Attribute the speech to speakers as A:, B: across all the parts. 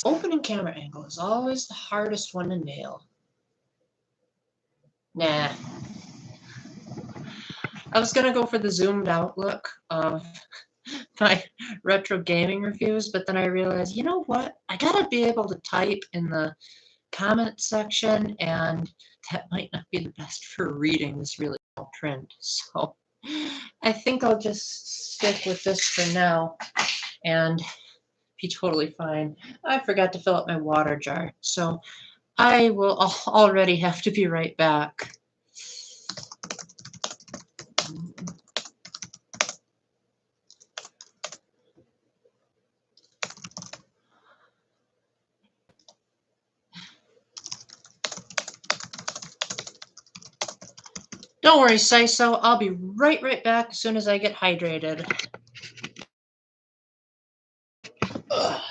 A: Opening camera angle is always the hardest one to nail. Nah. I was going to go for the zoomed out look of my retro gaming reviews, but then I realized, you know what? I got to be able to type in the comment section, and that might not be the best for reading this really small print. So I think I'll just stick with this for now and be totally fine. I forgot to fill up my water jar, so I will already have to be right back. Don't worry, Siso. I'll be right back as soon as I get hydrated. Ugh.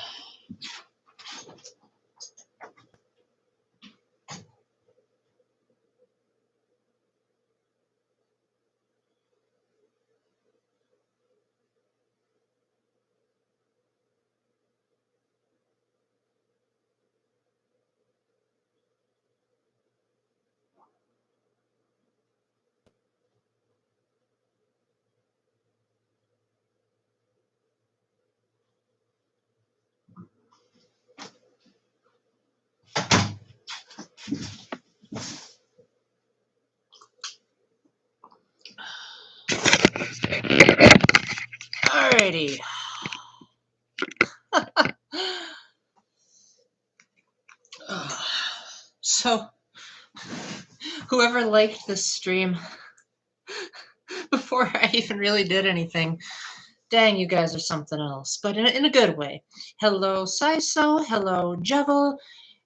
A: Alrighty. So, whoever liked this stream before I even really did anything, dang, you guys are something else, but in a good way. Hello, Siso. Hello, Jevel.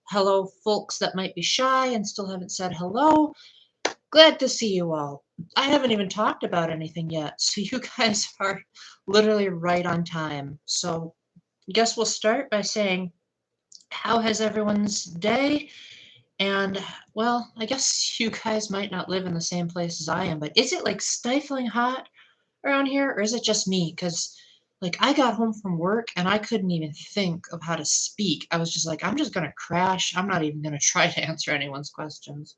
A: Hello, folks that might be shy and still haven't said hello. Glad to see you all. I haven't even talked about anything yet, so you guys are literally right on time. So I guess we'll start by saying, how has everyone's day? And, well, I guess you guys might not live in the same place as I am, but is it like stifling hot around here, or is it just me? Because, like, I got home from work and I couldn't even think of how to speak. I was just like, I'm just going to crash. I'm not even going to try to answer anyone's questions.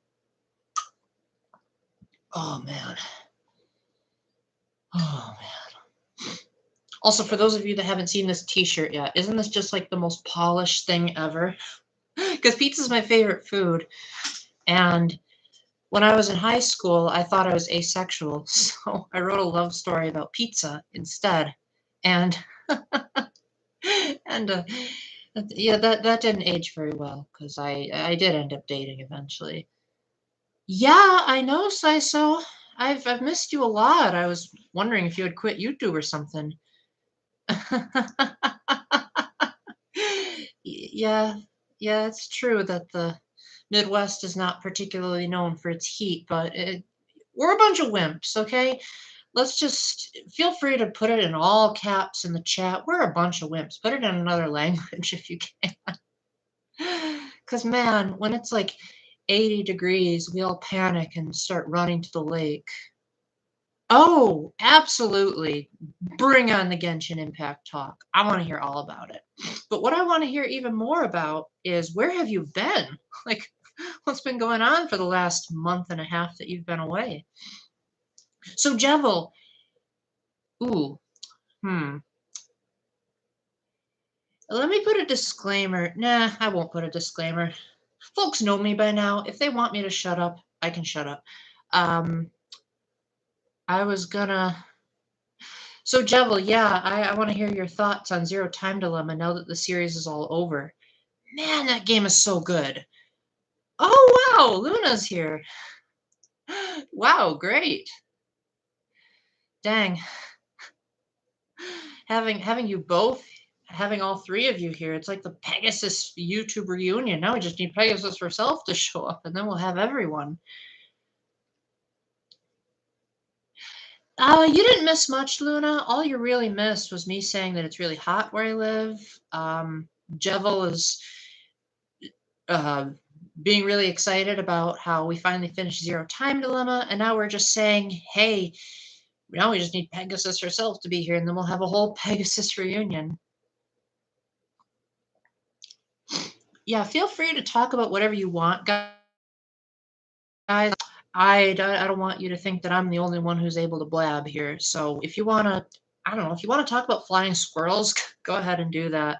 A: Oh, man. Oh, man. Also, for those of you that haven't seen this t-shirt yet, isn't this just like the most polished thing ever? Because pizza is my favorite food. And when I was in high school, I thought I was asexual. So I wrote a love story about pizza instead. And and yeah, that didn't age very well because I did end up dating eventually. Yeah, I know, Siso. I've missed you a lot. I was wondering if you had quit YouTube or something. Yeah, yeah, it's true that the Midwest is not particularly known for its heat, but we're a bunch of wimps, okay? Let's just feel free to put it in all caps in the chat. We're a bunch of wimps. Put it in another language if you can. Because, man, when it's like 80 degrees, we all panic and start running to the lake. Oh, absolutely. Bring on the Genshin Impact talk. I want to hear all about it. But what I want to hear even more about is, where have you been? Like, what's been going on for the last month and a half that you've been away? So, Jevel, ooh, let me put a disclaimer. Nah, I won't put a disclaimer. Folks know me by now. If they want me to shut up, I can shut up. I was gonna. So, Jevel, yeah, I want to hear your thoughts on Zero Time Dilemma now that the series is all over. Man, that game is so good. Oh, wow, Luna's here. Wow, great. Dang. Having you both, having all three of you here, it's like the Pegasus YouTube reunion. Now we just need Pegasus herself to show up, and then we'll have everyone. You didn't miss much, Luna. All you really missed was me saying that it's really hot where I live. Jevel is being really excited about how we finally finished Zero Time Dilemma, and now we're just saying, hey, now we just need Pegasus herself to be here, and then we'll have a whole Pegasus reunion. yeah, feel free to talk about whatever you want, guys. I don't want you to think that I'm the only one who's able to blab here. So if you wanna, I don't know, if you wanna talk about flying squirrels, go ahead and do that.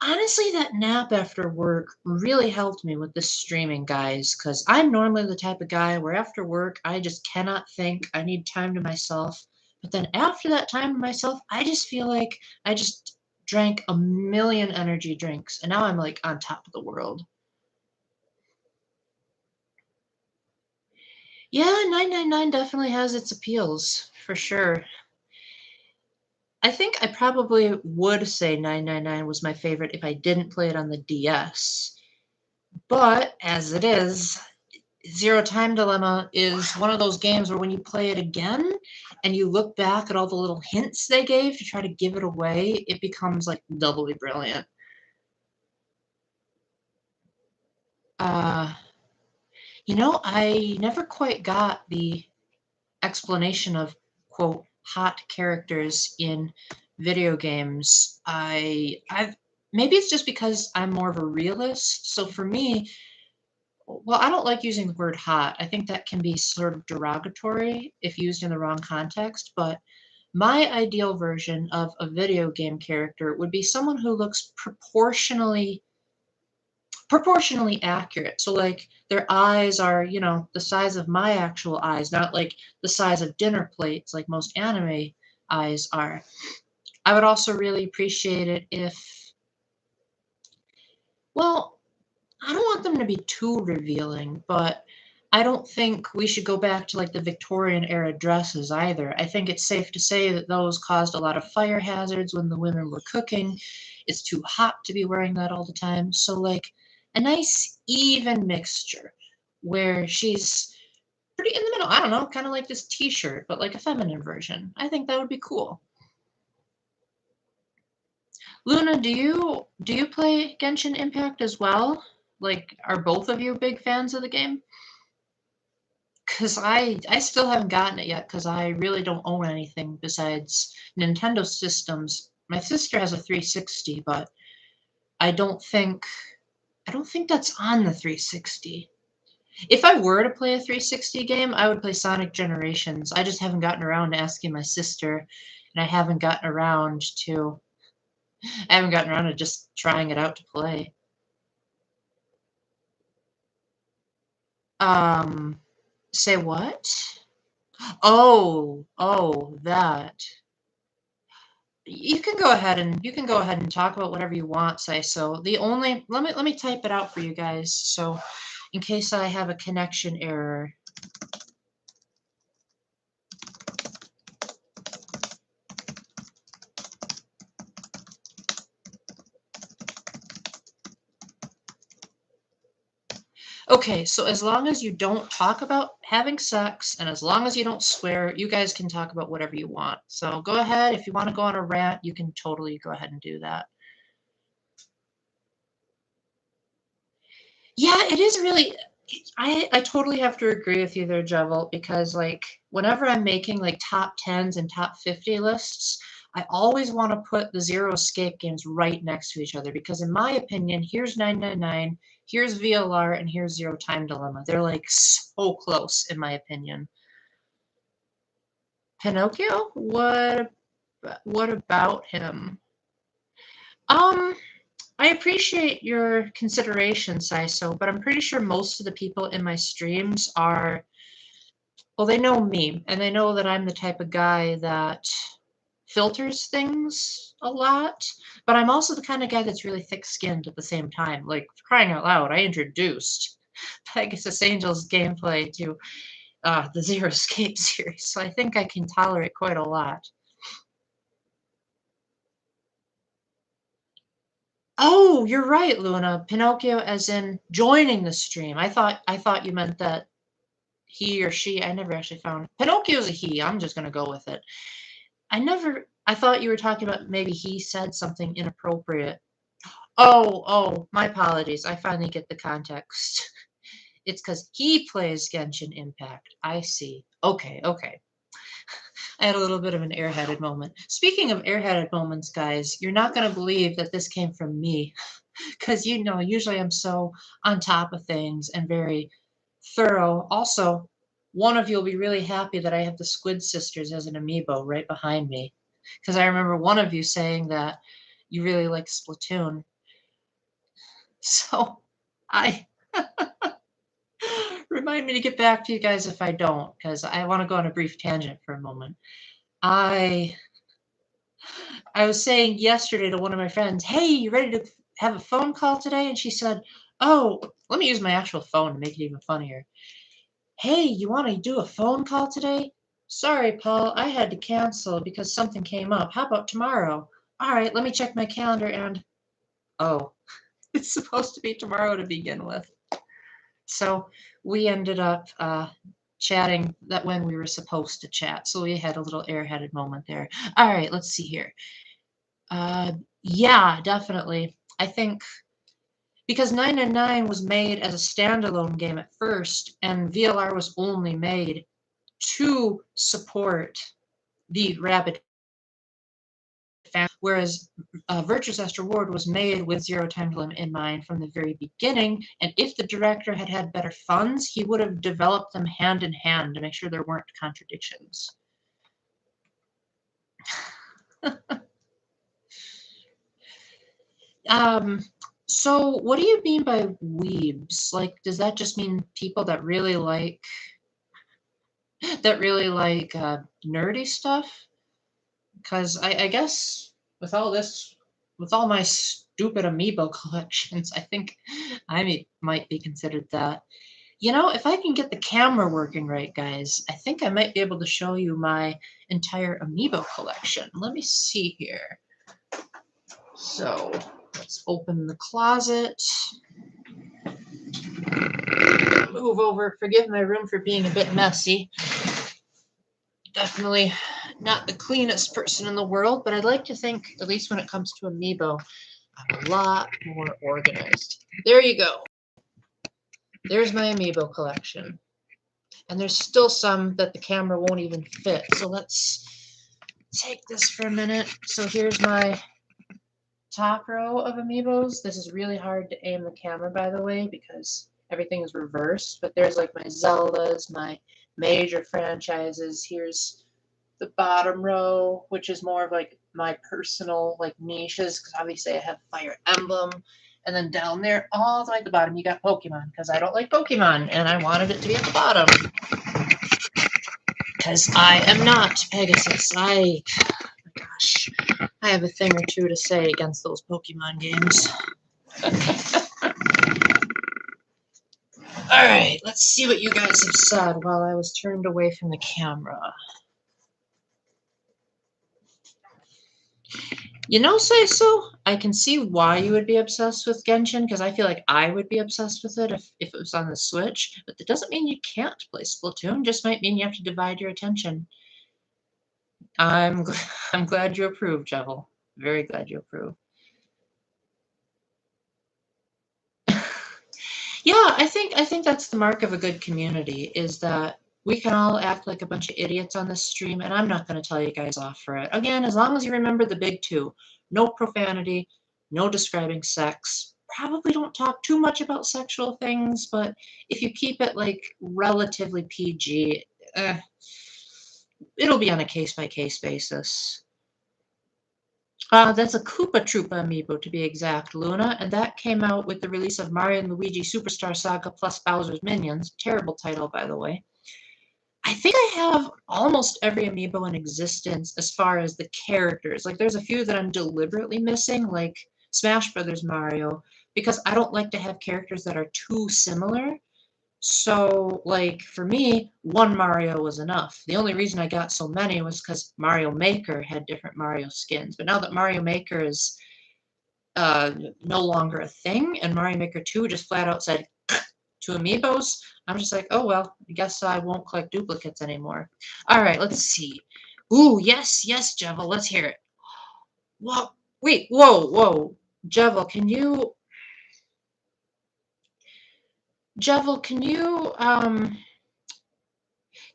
A: Honestly, that nap after work really helped me with this streaming, guys, because I'm normally the type of guy where after work, I just cannot think. I need time to myself. But then after that time to myself, I just feel like I just drank a million energy drinks, and now I'm like on top of the world. Yeah, 999 definitely has its appeals, for sure. I think I probably would say 999 was my favorite if I didn't play it on the DS. But as it is, Zero Time Dilemma is one of those games where when you play it again and you look back at all the little hints they gave to try to give it away, it becomes like doubly brilliant. Uh, I never quite got the explanation of quote hot characters in video games. I've maybe it's just because I'm more of a realist. So for me, well, I don't like using the word hot. I think that can be sort of derogatory if used in the wrong context, but my ideal version of a video game character would be someone who looks proportionally accurate. So like their eyes are, the size of my actual eyes, not like the size of dinner plates like most anime eyes are. I would also really appreciate it if, well, I don't want them to be too revealing, but I don't think we should go back to like the Victorian era dresses either. I think it's safe to say that those caused a lot of fire hazards when the women were cooking. It's too hot to be wearing that all the time. So, like, a nice, even mixture where she's pretty in the middle. I don't know, kind of like this t shirt, but like a feminine version. I think that would be cool. Luna, do you play Genshin Impact as well? Like, are both of you big fans of the game? Because I still haven't gotten it yet because I really don't own anything besides Nintendo systems. My sister has a 360, but I don't think I don't think that's on the 360. If I were to play a 360 game, I would play Sonic Generations. I just haven't gotten around to asking my sister, and I haven't gotten around to just trying it out to play. Um, say what? That. You can go ahead and talk about whatever you want, say so. The only let me type it out for you guys. So in case I have a connection error. Okay, so as long as you don't talk about having sex and as long as you don't swear, you guys can talk about whatever you want. So go ahead. If you want to go on a rant, you can totally go ahead and do that. Yeah, it is really. I totally have to agree with you there, Jevil, because like whenever I'm making like top tens and top 50 lists, I always want to put the Zero Escape games right next to each other because in my opinion, here's 999, here's VLR, and here's Zero Time Dilemma. They're like so close in my opinion. Pinocchio? What about him? Um, I appreciate your consideration, Saiso, but I'm pretty sure most of the people in my streams are, well, they know me, and they know that I'm the type of guy that filters things a lot, but I'm also the kind of guy that's really thick-skinned at the same time. Like, crying out loud, I introduced Pegasus Angel's gameplay to the Zero Escape series, so I think I can tolerate quite a lot. Oh, you're right, Luna. Pinocchio as in joining the stream. I thought you meant that he or she. I never actually found Pinocchio's a he. I'm just gonna go with it. I thought you were talking about maybe he said something inappropriate. Oh, my apologies. I finally get the context. It's because he plays Genshin Impact. I see. Okay. I had a little bit of an airheaded moment. Speaking of airheaded moments, guys, you're not going to believe that this came from me. Because, you know, usually I'm so on top of things and very thorough. Also, one of you will be really happy that I have the Squid Sisters as an amiibo right behind me. Because I remember one of you saying that you really like Splatoon. So I remind me to get back to you guys if I don't, because I want to go on a brief tangent for a moment. I was saying yesterday to one of my friends, hey, you ready to have a phone call today? And she said, oh, let me use my actual phone to make it even funnier. Hey, you want to do a phone call today? Sorry, Paul, I had to cancel because something came up. How about tomorrow? All right, let me check my calendar and, oh, it's supposed to be tomorrow to begin with. So we ended up chatting that when we were supposed to chat. So we had a little airheaded moment there. All right, let's see here. Yeah, definitely. I think because 999 was made as a standalone game at first, and VLR was only made to support the Rapid family, whereas Virtuous Last Reward was made with Zero Time Limit in mind from the very beginning, and if the director had had better funds, he would have developed them hand in hand to make sure there weren't contradictions. So what do you mean by weebs? Like, does that just mean people that really like nerdy stuff? Because I guess with all this, with all my stupid amiibo collections, I think I might be considered that. You know, if I can get the camera working right, guys, I think I might be able to show you my entire amiibo collection. Let me see here. So let's open the closet. Move over. Forgive my room for being a bit messy. Definitely not the cleanest person in the world, but I'd like to think, at least when it comes to amiibo, I'm a lot more organized. There you go. There's my amiibo collection. And there's still some that the camera won't even fit. So let's take this for a minute. So here's my top row of amiibos. This is really hard to aim the camera, by the way, because everything is reversed. But there's like my Zeldas, my major franchises. Here's the bottom row, which is more of like my personal like niches, because obviously I have Fire Emblem. And then down there, all the way at the bottom, you got Pokemon, because I don't like Pokemon, and I wanted it to be at the bottom. Because I am not Pegasus. Oh gosh, I have a thing or two to say against those Pokemon games. All right, let's see what you guys have said while I was turned away from the camera. You know, Saiso, I can see why you would be obsessed with Genshin, because I feel like I would be obsessed with it if it was on the Switch, but that doesn't mean you can't play Splatoon, just might mean you have to divide your attention. I'm glad you approve, Jevel. Very glad you approve. Yeah, I think that's the mark of a good community, is that we can all act like a bunch of idiots on this stream, and I'm not going to tell you guys off for it. Again, as long as you remember the big two: no profanity, no describing sex. Probably don't talk too much about sexual things, but if you keep it like relatively PG, it'll be on a case-by-case basis. That's a Koopa Troopa amiibo, to be exact, Luna, and that came out with the release of Mario & Luigi Superstar Saga plus Bowser's Minions. Terrible title, by the way. I think I have almost every amiibo in existence as far as the characters. Like, there's a few that I'm deliberately missing, like Smash Brothers Mario, because I don't like to have characters that are too similar. So, like, for me, one Mario was enough. The only reason I got so many was because Mario Maker had different Mario skins. But now that Mario Maker is no longer a thing, and Mario Maker 2 just flat out said to amiibos, I'm just like, oh, well, I guess I won't collect duplicates anymore. All right, let's see. Ooh, yes, Jevel, let's hear it. Whoa, wait, whoa. Jevel, can you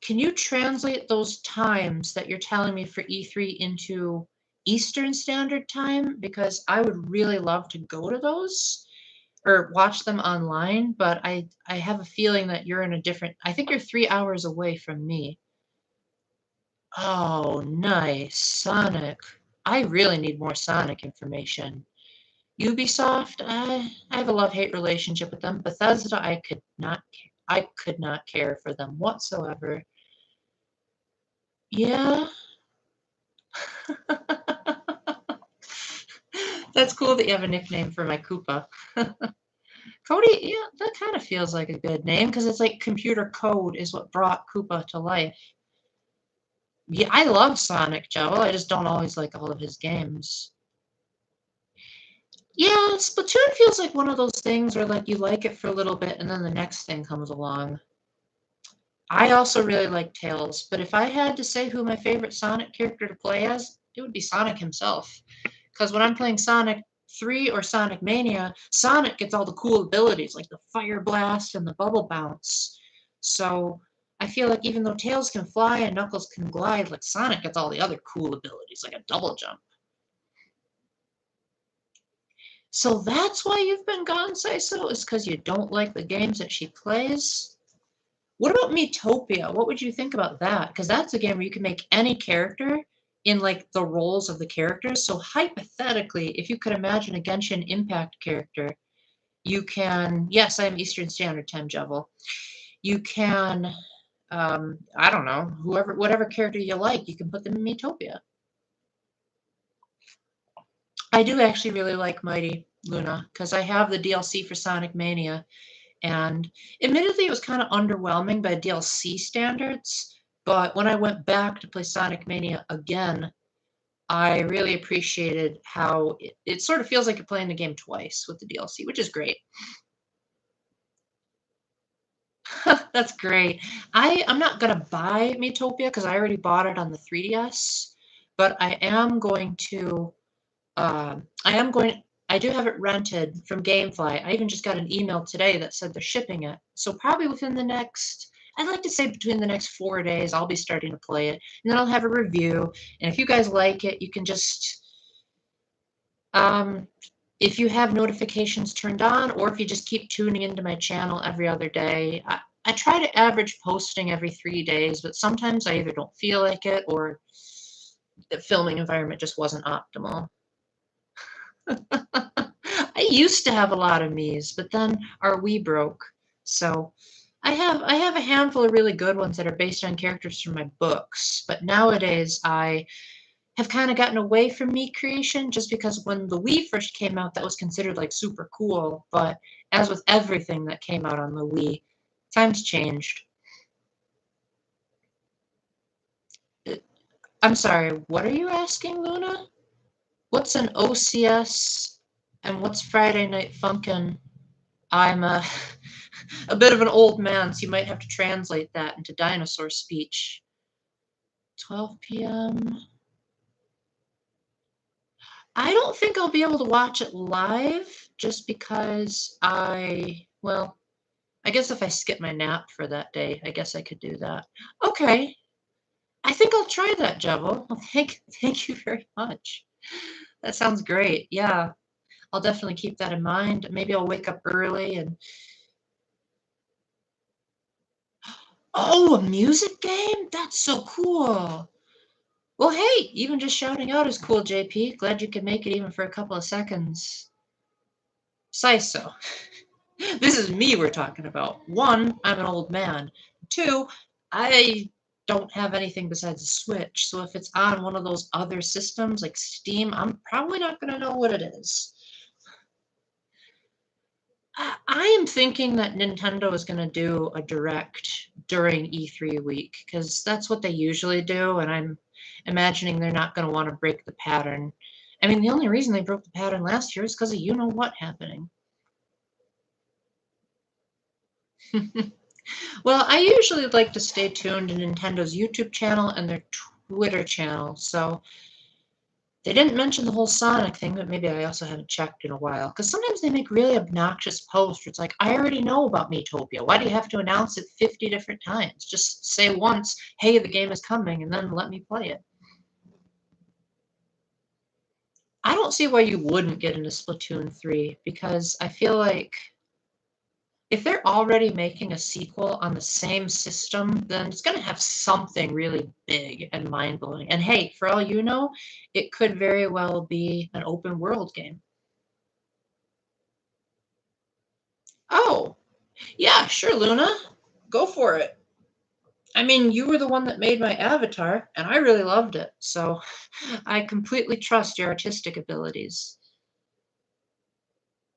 A: Can you translate those times that you're telling me for E3 into Eastern Standard Time? Because I would really love to go to those or watch them online, but I have a feeling that you're in a different, I think you're 3 hours away from me. Oh, nice. Sonic. I really need more Sonic information. Ubisoft, I have a love-hate relationship with them. Bethesda, I could not care for them whatsoever. Yeah. That's cool that you have a nickname for my Koopa. Cody, yeah, that kind of feels like a good name because it's like computer code is what brought Koopa to life. Yeah, I love Sonic, Joe. I just don't always like all of his games. Yeah, Splatoon feels like one of those things where like you like it for a little bit and then the next thing comes along. I also really like Tails, but if I had to say who my favorite Sonic character to play as, it would be Sonic himself. Because when I'm playing Sonic 3 or Sonic Mania, Sonic gets all the cool abilities like the Fire Blast and the Bubble Bounce. So I feel like even though Tails can fly and Knuckles can glide, like Sonic gets all the other cool abilities like a double jump. So that's why you've been gone, Saiso, is because you don't like the games that she plays? What about Miitopia? What would you think about that? Because that's a game where you can make any character in like the roles of the characters. So hypothetically, if you could imagine a Genshin Impact character, you can, yes, I am Eastern Standard Time, Jevil. You can, I don't know, whatever character you like, you can put them in Miitopia. I do actually really like Mighty Luna because I have the DLC for Sonic Mania. And admittedly, it was kind of underwhelming by DLC standards. But when I went back to play Sonic Mania again, I really appreciated how it sort of feels like you're playing the game twice with the DLC, which is great. That's great. I'm not gonna buy Miitopia because I already bought it on the 3DS, but I am going. I do have it rented from GameFly. I even just got an email today that said they're shipping it. So probably within the next, I'd like to say between the next 4 days, I'll be starting to play it, and then I'll have a review. And if you guys like it, you can just, um, if you have notifications turned on, or if you just keep tuning into my channel every other day. I try to average posting every 3 days, but sometimes I either don't feel like it or the filming environment just wasn't optimal. I used to have a lot of Mii's, but then our Wii broke. So I have a handful of really good ones that are based on characters from my books. But nowadays I have kind of gotten away from Mii creation just because when the Wii first came out, that was considered like super cool. But as with everything that came out on the Wii, times changed. I'm sorry, what are you asking, Luna? What's an OCS and what's Friday Night Funkin'? I'm a bit of an old man, so you might have to translate that into dinosaur speech. 12 p.m. I don't think I'll be able to watch it live just because well, I guess if I skip my nap for that day, I guess I could do that. Okay. I think I'll try that, Jevil. Thank you very much. That sounds great. Yeah, I'll definitely keep that in mind. Maybe I'll wake up early and oh, a music game? That's so cool. Well, hey, even just shouting out is cool, JP. Glad you could make it even for a couple of seconds. Saiso. This is me we're talking about. One, I'm an old man. Two, I don't have anything besides a Switch, so if it's on one of those other systems like Steam, I'm probably not going to know what it is. I am thinking that Nintendo is going to do a direct during E3 week because that's what they usually do, and I'm imagining they're not going to want to break the pattern. I mean, the only reason they broke the pattern last year is because of you know what happening. Well, I usually like to stay tuned to Nintendo's YouTube channel and their Twitter channel, so They didn't mention the whole Sonic thing, but maybe I also haven't checked in a while. Because sometimes they make really obnoxious posts where it's like, I already know about Miitopia. Why do you have to announce it 50 different times? Just say once, hey, the game is coming, and then let me play it. I don't see why you wouldn't get into Splatoon 3, because I feel like if they're already making a sequel on the same system, then it's going to have something really big and mind-blowing. And hey, for all you know, it could very well be an open world game. Oh, yeah, sure, Luna. Go for it. I mean, you were the one that made my avatar, and I really loved it, so I completely trust your artistic abilities.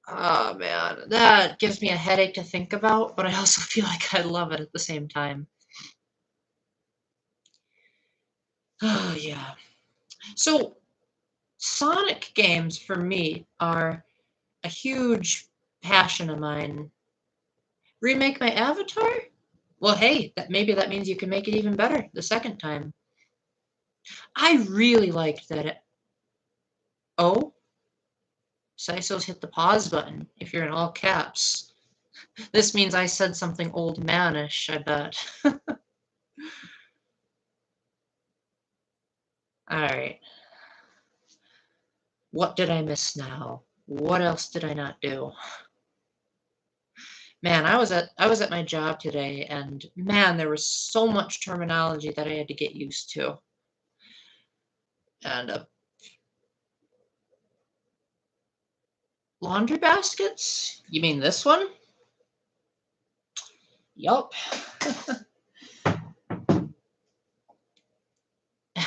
A: Oh, man, that gives me a headache to think about, but I also feel like I love it at the same time. Oh, yeah. So, Sonic games for me are a huge passion of mine. Remake my avatar? Well, hey, maybe that means you can make it even better the second time. I really liked that. Oh, Siso's hit the pause button if you're in all caps. This means I said something old manish, I bet. Alright. What did I miss now? What else did I not do? Man, I was at my job today, and man, there was so much terminology that I had to get used to. And laundry baskets? You mean this one? Yup.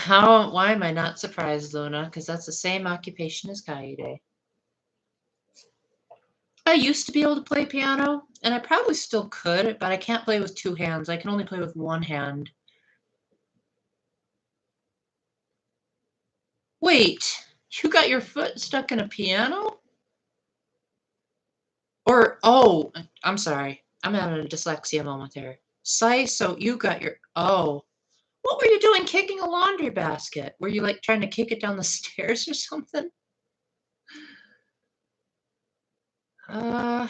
A: Why am I not surprised, Luna? Because that's the same occupation as Kaede. I used to be able to play piano, and I probably still could, but I can't play with two hands. I can only play with one hand. Wait, you got your foot stuck in a piano? Or, oh, I'm sorry. I'm having a dyslexia moment there. So you got your, oh. What were you doing kicking a laundry basket? Were you like trying to kick it down the stairs or something? Uh,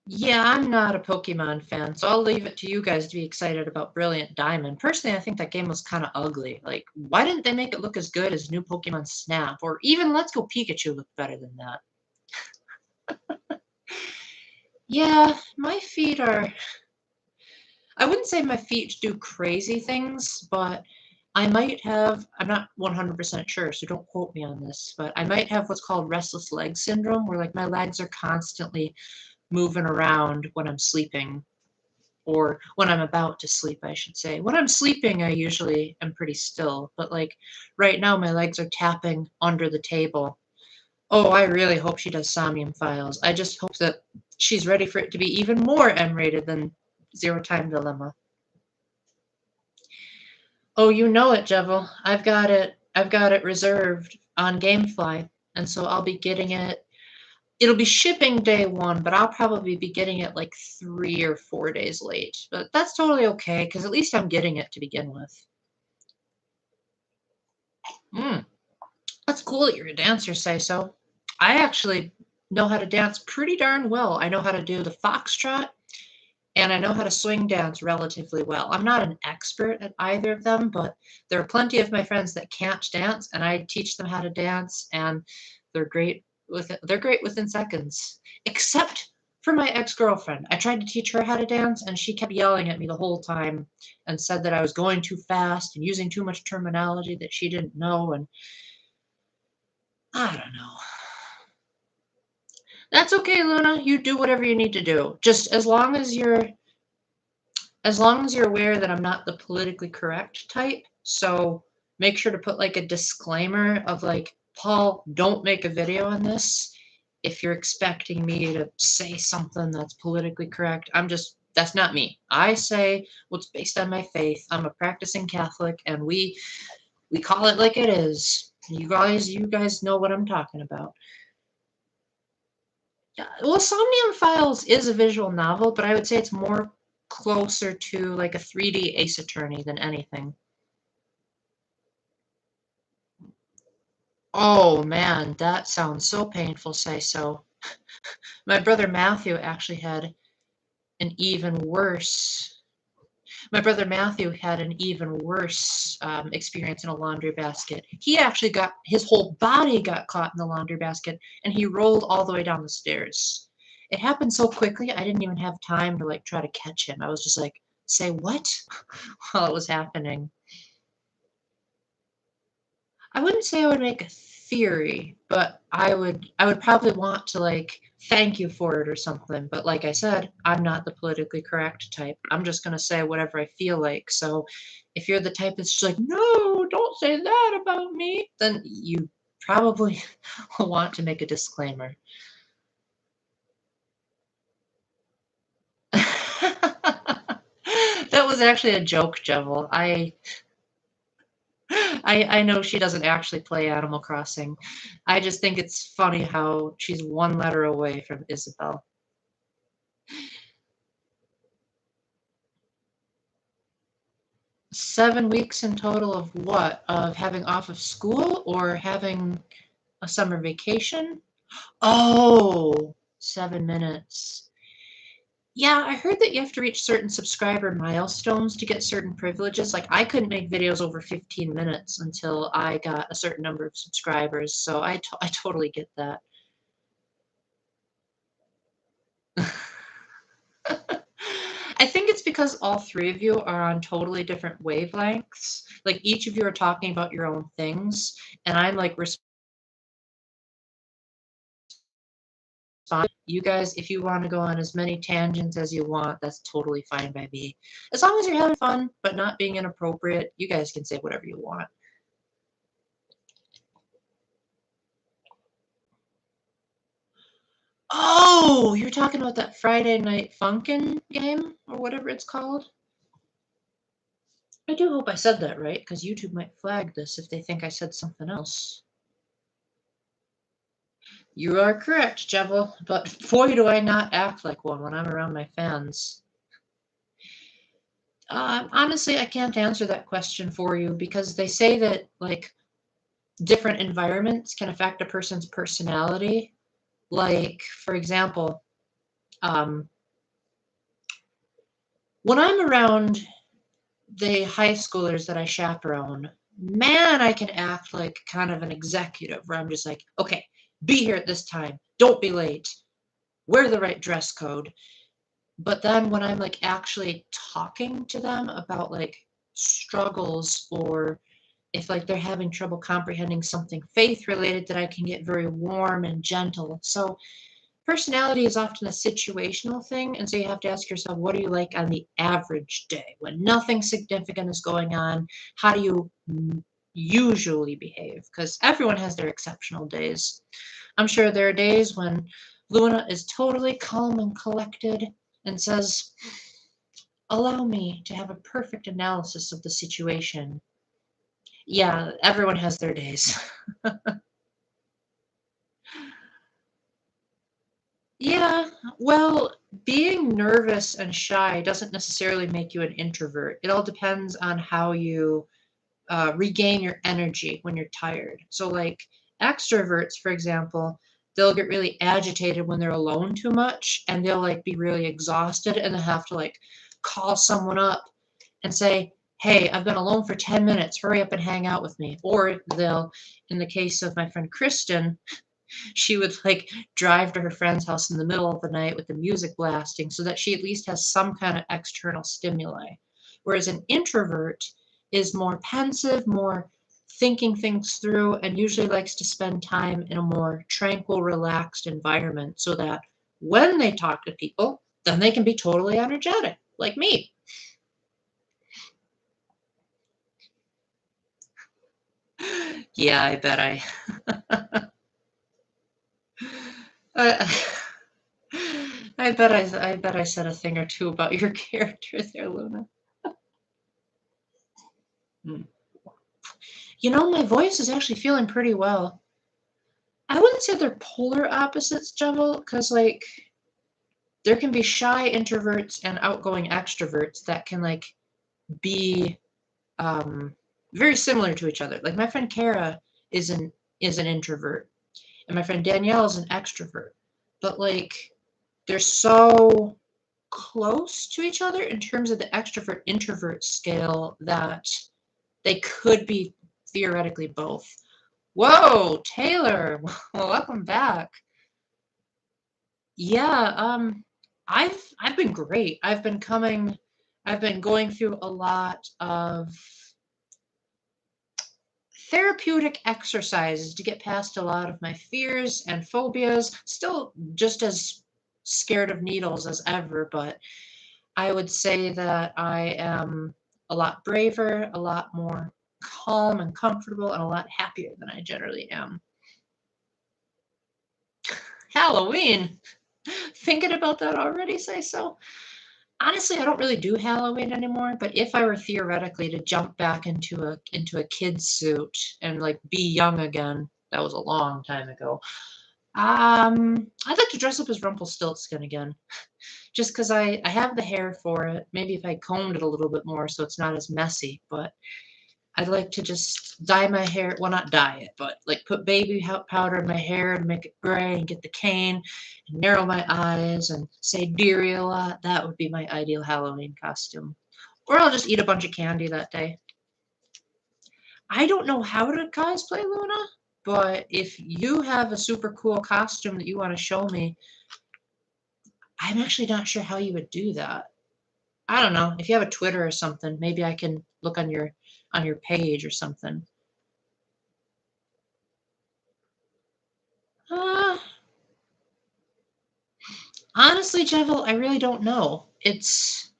A: yeah, I'm not a Pokemon fan, so I'll leave it to you guys to be excited about Brilliant Diamond. Personally, I think that game was kind of ugly. Like, why didn't they make it look as good as new Pokemon Snap? Or even Let's Go Pikachu looked better than that. Yeah, my feet are... I wouldn't say my feet do crazy things, but I might have... I'm not 100% sure, so don't quote me on this, but I might have what's called restless leg syndrome, where like my legs are constantly moving around when I'm sleeping. Or when I'm about to sleep, I should say. When I'm sleeping, I usually am pretty still, but like right now, my legs are tapping under the table. Oh, I really hope she does Somnium Files. I just hope that she's ready for it to be even more M-rated than Zero Time Dilemma. Oh, you know it, Jevil. I've got it. I've got it reserved on GameFly, and so I'll be getting it. It'll be shipping day one, but I'll probably be getting it like 3 or 4 days late. But that's totally okay, because at least I'm getting it to begin with. That's cool that you're a dancer, say so. I actually know how to dance pretty darn well. I know how to do the foxtrot, and I know how to swing dance relatively well. I'm not an expert at either of them, but there are plenty of my friends that can't dance, and I teach them how to dance, and they're great they're great within seconds. Except for my ex-girlfriend. I tried to teach her how to dance, and she kept yelling at me the whole time and said that I was going too fast and using too much terminology that she didn't know, and I don't know. That's okay, Luna. You do whatever you need to do. Just as long as you're aware that I'm not the politically correct type, so make sure to put like a disclaimer of like, Paul, don't make a video on this if you're expecting me to say something that's politically correct. That's not me. I say what's based on my faith. I'm a practicing Catholic, and we call it like it is. You guys know what I'm talking about. Yeah, well, Somnium Files is a visual novel, but I would say it's more closer to like a 3D Ace Attorney than anything. Oh man, that sounds so painful, say so. My brother Matthew actually had an even worse My brother Matthew had an even worse experience in a laundry basket. He actually got his whole body got caught in the laundry basket, and he rolled all the way down the stairs. It happened so quickly, I didn't even have time to like try to catch him. I was just like, "Say what?" while it was happening. I wouldn't say I would make a theory, but I would probably want to like thank you for it or something. But like I said, I'm not the politically correct type. I'm just gonna say whatever I feel like. So if you're the type that's just like, no, don't say that about me, then you probably will want to make a disclaimer. That was actually a joke, Jevil. I know she doesn't actually play Animal Crossing. I just think it's funny how she's one letter away from Isabel. 7 weeks in total of what? Of having off of school or having a summer vacation? Oh, 7 minutes. Yeah, I heard that you have to reach certain subscriber milestones to get certain privileges. Like, I couldn't make videos over 15 minutes until I got a certain number of subscribers, so I totally get that. I think it's because all three of you are on totally different wavelengths. Like, each of you are talking about your own things, and I'm like you guys, if you want to go on as many tangents as you want, that's totally fine by me. As long as you're having fun, but not being inappropriate, you guys can say whatever you want. Oh, you're talking about that Friday Night Funkin' game or whatever it's called? I do hope I said that right, because YouTube might flag this if they think I said something else. You are correct, Jebel, but boy, do I not act like one when I'm around my fans. Honestly, I can't answer that question for you because they say that, like, different environments can affect a person's personality. Like, for example, um, when I'm around the high schoolers that I chaperone, man, I can act like kind of an executive where I'm just like, okay, be here at this time, don't be late, wear the right dress code. But then when I'm like actually talking to them about like struggles or if like they're having trouble comprehending something faith related, that I can get very warm and gentle. So personality is often a situational thing, and so you have to ask yourself, what are you like on the average day when nothing significant is going on? How do you usually behave? Because everyone has their exceptional days. I'm sure there are days when Luna is totally calm and collected and says, allow me to have a perfect analysis of the situation. Yeah, everyone has their days. Yeah, well, being nervous and shy doesn't necessarily make you an introvert. It all depends on how you regain your energy when you're tired. So, like extroverts, for example, they'll get really agitated when they're alone too much and they'll like be really exhausted and they'll have to like call someone up and say, hey, I've been alone for 10 minutes, hurry up and hang out with me. Or they'll, in the case of my friend Kristen, she would like drive to her friend's house in the middle of the night with the music blasting so that she at least has some kind of external stimuli. Whereas an introvert is more pensive, more thinking things through, and usually likes to spend time in a more tranquil, relaxed environment so that when they talk to people, then they can be totally energetic, like me. Yeah, I bet I I bet I said a thing or two about your character there, Luna. Hmm. My voice is actually feeling pretty well. I wouldn't say they're polar opposites, Jevil, because like there can be shy introverts and outgoing extroverts that can like be um very similar to each other. Like my friend Kara is an is an introvert, and my friend Danielle is an extrovert. But like, they're so close to each other in terms of the extrovert introvert scale that they could be theoretically both. Whoa, Taylor, welcome back. Yeah, I've been great. I've been going through a lot of therapeutic exercises to get past a lot of my fears and phobias. Still just as scared of needles as ever, but I would say that I am a lot braver, a lot more calm and comfortable, and a lot happier than I generally am. Halloween. Thinking about that already, say so. Honestly, I don't really do Halloween anymore, but if I were theoretically to jump back into a kid's suit and like be young again, that was a long time ago. I'd like to dress up as Rumpelstiltskin again, just because I have the hair for it. Maybe if I combed it a little bit more so it's not as messy, but I'd like to just dye my hair. Well, not dye it, but like put baby powder in my hair and make it gray and get the cane and narrow my eyes and say dearie a lot. That would be my ideal Halloween costume. Or I'll just eat a bunch of candy that day. I don't know how to cosplay Luna, but if you have a super cool costume that you want to show me, I'm actually not sure how you would do that. I don't know. If you have a Twitter or something, maybe I can look on your page or something. Uh, Honestly, Jevil, I really don't know. It's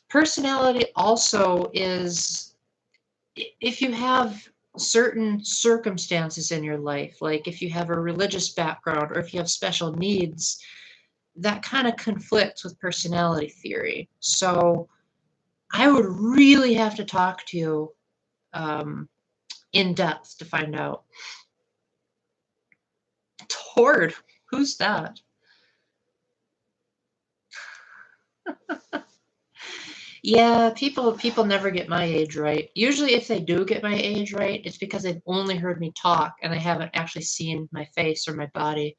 A: personality also is if you have certain circumstances in your life, like if you have a religious background or if you have special needs, that kind of conflicts with personality theory. So I would really have to talk to you in depth to find out. Tord, who's that? Yeah, people never get my age right. Usually if they do get my age right, it's because they've only heard me talk and they haven't actually seen my face or my body.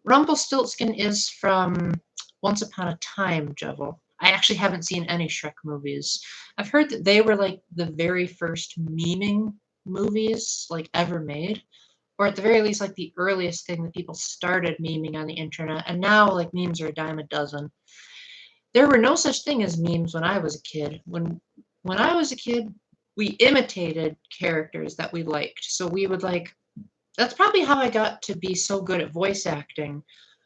A: Rumpelstiltskin is from Once Upon a Time, Jevil. I actually haven't seen any Shrek movies. I've heard that they were like the very first memeing movies like ever made, or at the very least like the earliest thing that people started memeing on the internet, and now like memes are a dime a dozen. There were no such thing as memes when I was a kid. When I was a kid, we imitated characters that we liked. So we would like that's probably how I got to be so good at voice acting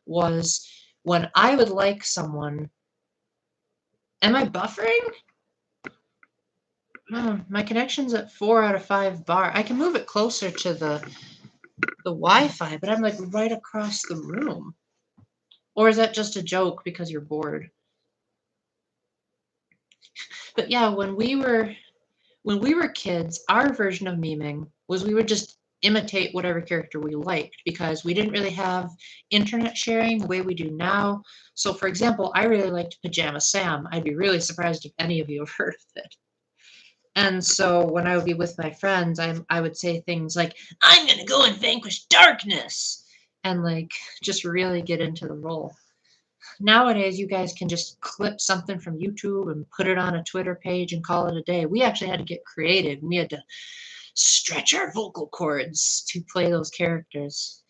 A: was when I would like someone. Am I buffering? My connection's at 4 out of 5 bar. I can move it closer to the Wi-Fi, but I'm like right across the room. Or is that just a joke because you're bored? But yeah, when we were kids, our version of memeing was we would just imitate whatever character we liked because we didn't really have internet sharing the way we do now. So, for example, I really liked Pajama Sam. I'd be really surprised if any of you have heard of it. And so when I would be with my friends, I would say things like, I'm going to go and vanquish darkness, and like just really get into the role. Nowadays, you guys can just clip something from YouTube and put it on a Twitter page and call it a day. We actually had to get creative. We had to stretch our vocal cords to play those characters.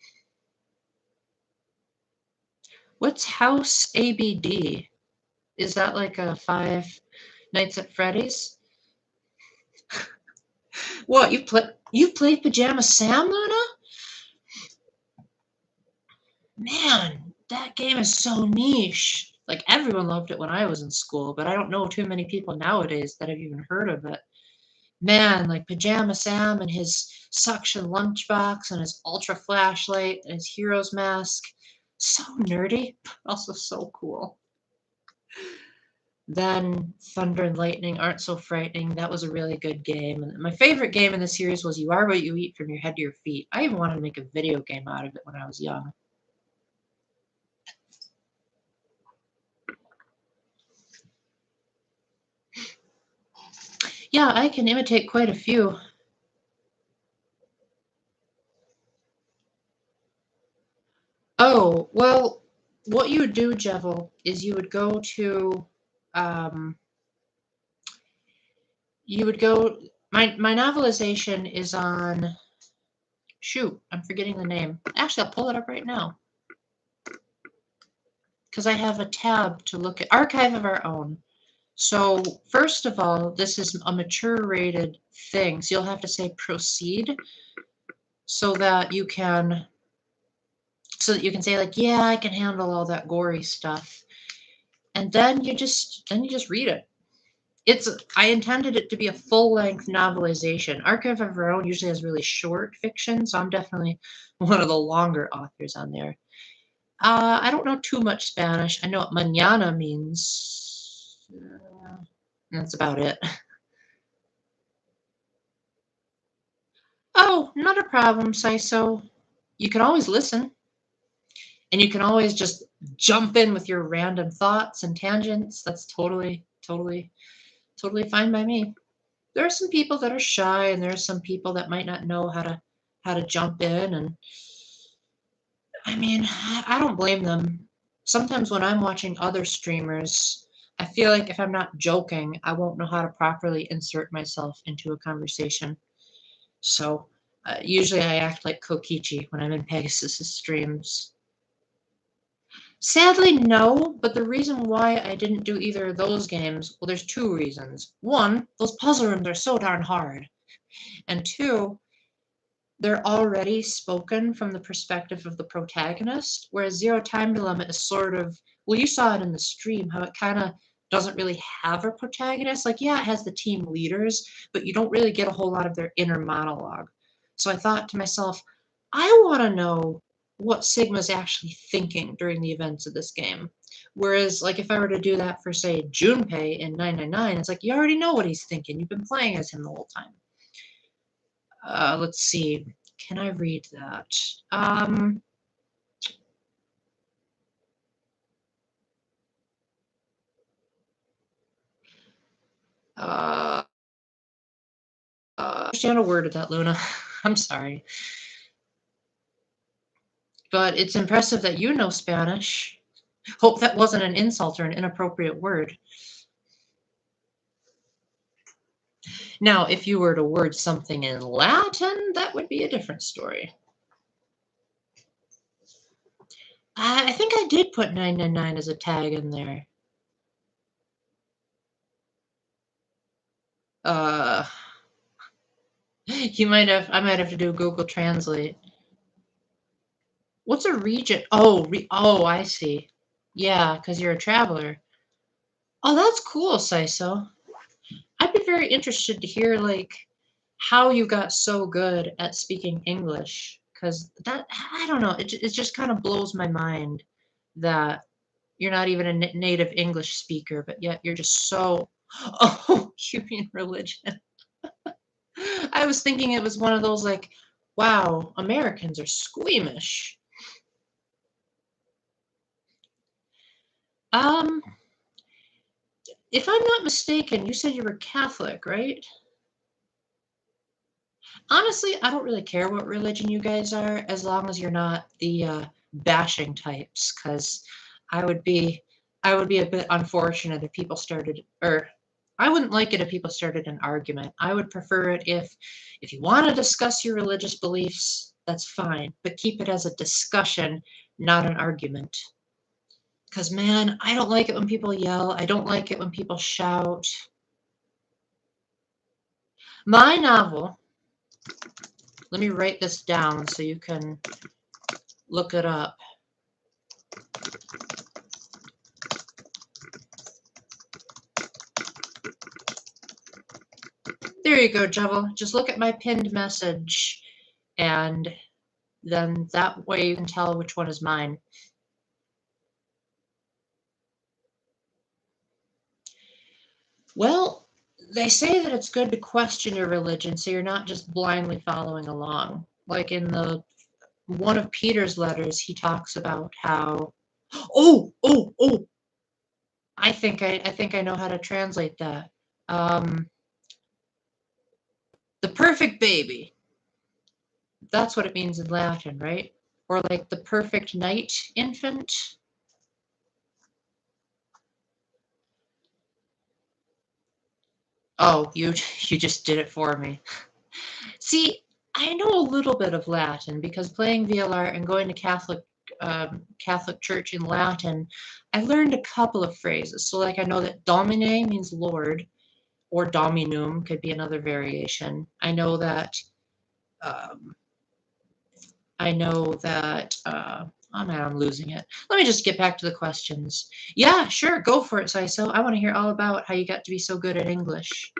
A: What's House ABD? Is that like a Five Nights at Freddy's? What, you played Pajama Sam, Luna? Man, that game is so niche. Like everyone loved it when I was in school, but I don't know too many people nowadays that have even heard of it. Man, like Pajama Sam and his suction lunchbox and his ultra flashlight and his hero's mask. So nerdy, but also so cool. Then Thunder and Lightning aren't so frightening. That was a really good game. And my favorite game in the series was You Are What You Eat from Your Head to Your Feet. I even wanted to make a video game out of it when I was young. Yeah, I can imitate quite a few. Oh, well, what you would do, Jevil, is you would go to, um, you would go. My novelization is on. Shoot, I'm forgetting the name. Actually, I'll pull it up right now because I have a tab to look at. Archive of Our Own. So first of all, this is a mature rated thing, so you'll have to say proceed so that you can say like, yeah, I can handle all that gory stuff, and then you just read it. I intended it to be a full-length novelization. Archive of Our Own usually has really short fiction, so I'm definitely one of the longer authors on there. I don't know too much Spanish. I know what mañana means. That's about it. Oh, not a problem, Saiso. You can always listen, and you can always just jump in with your random thoughts and tangents. That's totally, totally, totally fine by me. There are some people that are shy, and there are some people that might not know how to jump in, and I mean, I don't blame them. Sometimes when I'm watching other streamers, I feel like if I'm not joking, I won't know how to properly insert myself into a conversation. So usually I act like Kokichi when I'm in Pegasus's streams. Sadly, no, but the reason why I didn't do either of those games, well, there's two reasons. One, those puzzle rooms are so darn hard. And two, they're already spoken from the perspective of the protagonist, whereas Zero Time Dilemma is sort of, well, you saw it in the stream, how it kind of doesn't really have a protagonist. Like, yeah, it has the team leaders, but you don't really get a whole lot of their inner monologue. So I thought to myself, I want to know what Sigma's actually thinking during the events of this game. Whereas, like, if I were to do that for, say, Junpei in 999, it's like, you already know what he's thinking. You've been playing as him the whole time. Let's see. Can I read that? Um, uh, understand a word of that, Luna. I'm sorry. But it's impressive that you know Spanish. Hope that wasn't an insult or an inappropriate word. Now, if you were to word something in Latin, that would be a different story. I think I did put 999 as a tag in there. Uh, I might have to do Google Translate. What's a region? Oh, I see. Yeah, because you're a traveler. Oh, that's cool, Saiso. I'd be very interested to hear like how you got so good at speaking English, because that I don't know, it just kind of blows my mind that you're not even a native English speaker, but yet you're just so. Oh, you mean religion? I was thinking it was one of those like, wow, Americans are squeamish. Um, if I'm not mistaken, you said you were Catholic, right? Honestly, I don't really care what religion you guys are, as long as you're not the bashing types, because I would be I would be a bit unfortunate if people started, or I wouldn't like it if people started an argument. I would prefer it if you want to discuss your religious beliefs, that's fine, but keep it as a discussion, not an argument. Because man, I don't like it when people yell. I don't like it when people shout. My novel, let me write this down so you can look it up. There you go, Jevil. Just look at my pinned message, and then that way you can tell which one is mine. Well, they say that it's good to question your religion so you're not just blindly following along. Like in the one of Peter's letters, he talks about how, I think I know how to translate that. Um, The perfect baby. That's what it means in Latin, right? Or like the perfect night infant. Oh, you just did it for me. See, I know a little bit of Latin because playing VLR and going to Catholic church in Latin, I learned a couple of phrases. So like I know that Domine means Lord, or Dominum could be another variation. Um, I know that, oh man, I'm losing it. Let me just get back to the questions. Yeah, sure, go for it, Saiso. I want to hear all about how you got to be so good at English.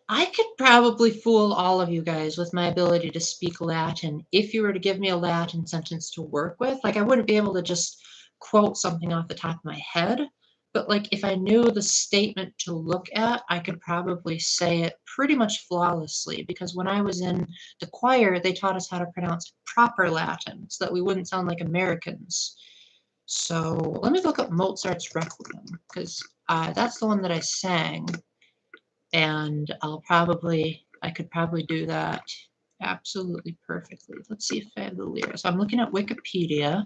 A: I could probably fool all of you guys with my ability to speak Latin if you were to give me a Latin sentence to work with. Like, I wouldn't be able to just quote something off the top of my head, but like if I knew the statement to look at, I could probably say it pretty much flawlessly because when I was in the choir, they taught us how to pronounce proper Latin so that we wouldn't sound like Americans. So let me look up Mozart's Requiem because that's the one that I sang and I could probably do that absolutely perfectly. Let's see if I have the lyrics. I'm looking at Wikipedia.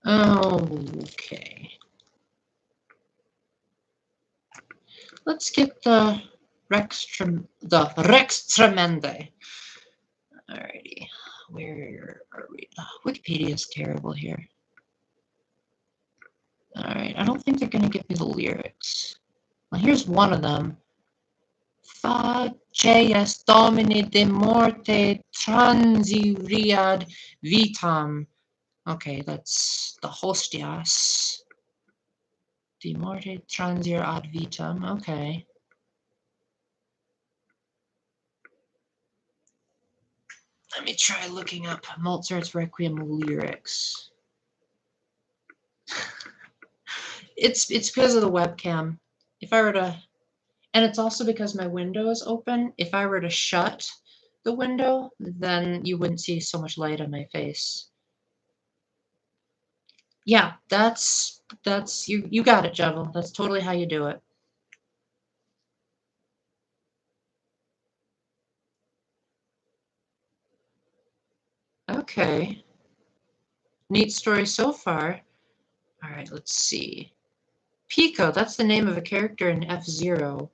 A: Okay. Let's get the Rex Tremende. Alrighty. Where are we? Oh, Wikipedia is terrible here. Alright, I don't think they're going to give me the lyrics. Well, here's one of them. Facies Domini de morte transiriad vitam. Okay, that's the hostias. De morte transir ad vitam. Okay. Let me try looking up Mozart's Requiem lyrics. It's because of the webcam. If I were to, and it's also because my window is open. If I were to shut the window, then you wouldn't see so much light on my face. Yeah, that's you got it, Jevil. That's totally how you do it. Okay. Neat story so far. All right, let's see. Pico, that's the name of a character in F-Zero.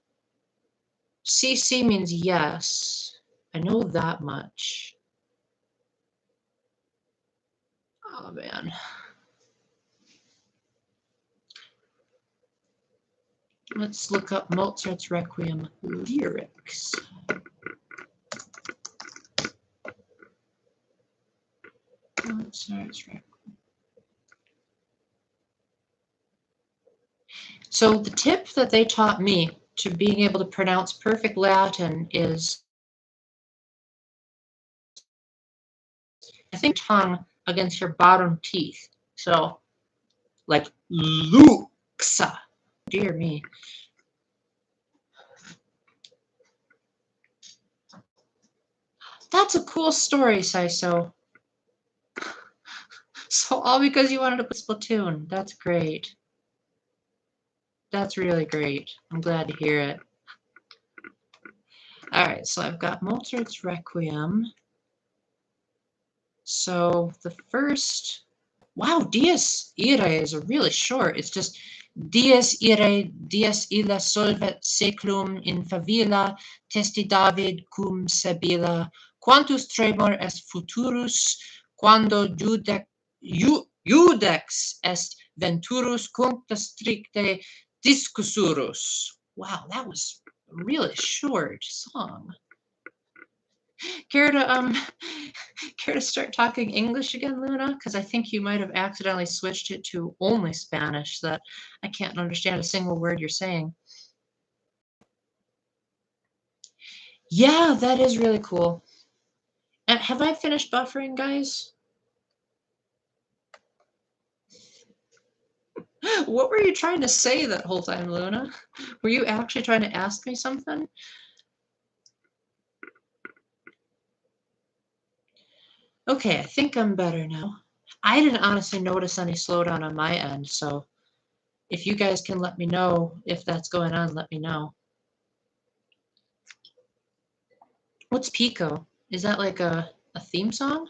A: CC means yes. I know that much. Oh, man. Let's look up Mozart's Requiem lyrics. Mozart's Requiem. So the tip that they taught me to being able to pronounce perfect Latin is I think tongue against your bottom teeth. So like luxa. Dear me. That's a cool story, Saiso. So all because you wanted to play Splatoon. That's great. That's really great. I'm glad to hear it. All right, so I've got Mozart's Requiem. So the first, wow, Dies Irae is really short. It's just Dies Irae, Dies illa solvet seclum in favilla, testi David cum sebila, quantus tremor est futurus, quando judex est venturus cuncta stricte discussurus. Wow, that was a really short song. Care to care to start talking English again, Luna? Because I think you might have accidentally switched it to only Spanish so that I can't understand a single word you're saying. Yeah, that is really cool. Have I finished buffering, guys? What were you trying to say that whole time, Luna? Were you actually trying to ask me something? Okay, I think I'm better now. I didn't honestly notice any slowdown on my end, so if you guys can let me know if that's going on, let me know. What's Pico? Is that like a theme song?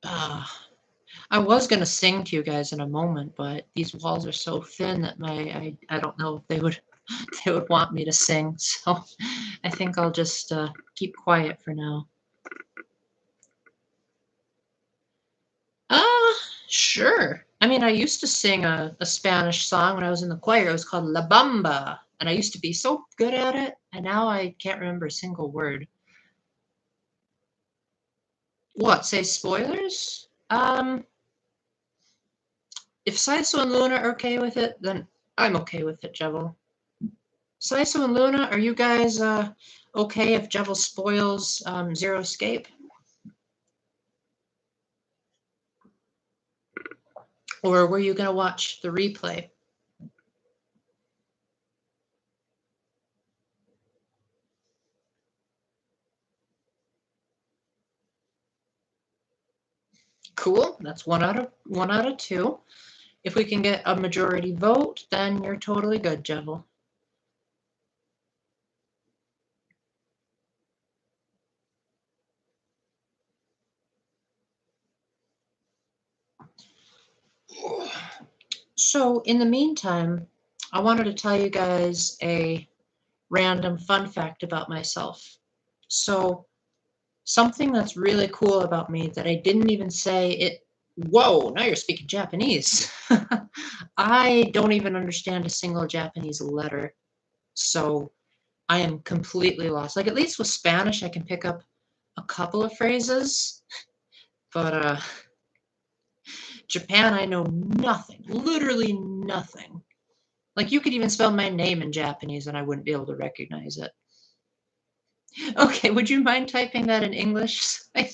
A: Ah, I was gonna sing to you guys in a moment, but these walls are so thin that I don't know if they would they would want me to sing. So I think I'll just keep quiet for now. Ah, sure. I mean, I used to sing a Spanish song when I was in the choir. It was called La Bamba, and I used to be so good at it, and now I can't remember a single word. What, say spoilers? If Saiso and Luna are okay with it, then I'm okay with it, Jevil. Saiso and Luna, are you guys okay if Jevil spoils Zero Escape? Or were you going to watch the replay? Cool. That's one out of two. If we can get a majority vote, then you're totally good, Jevil. So in the meantime, I wanted to tell you guys a random fun fact about myself. So something that's really cool about me that I didn't even say it. Whoa, now you're speaking Japanese. I don't even understand a single Japanese letter. So I am completely lost. Like at least with Spanish, I can pick up a couple of phrases, but Japan, I know nothing, literally nothing. Like you could even spell my name in Japanese and I wouldn't be able to recognize it. Okay, would you mind typing that in English? I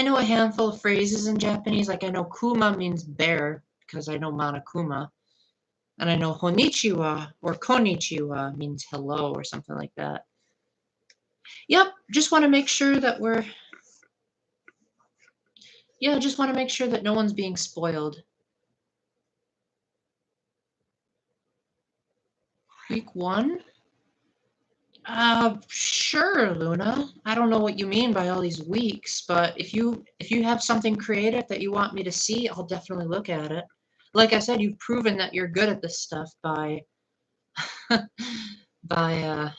A: know a handful of phrases in Japanese. Like I know kuma means bear because I know Monokuma. And I know Honichiwa or Konnichiwa means hello or something like that. Yep, just want to make sure that just want to make sure that no one's being spoiled. Week 1? Sure, Luna. I don't know what you mean by all these weeks, but if you have something creative that you want me to see, I'll definitely look at it. Like I said, you've proven that you're good at this stuff by by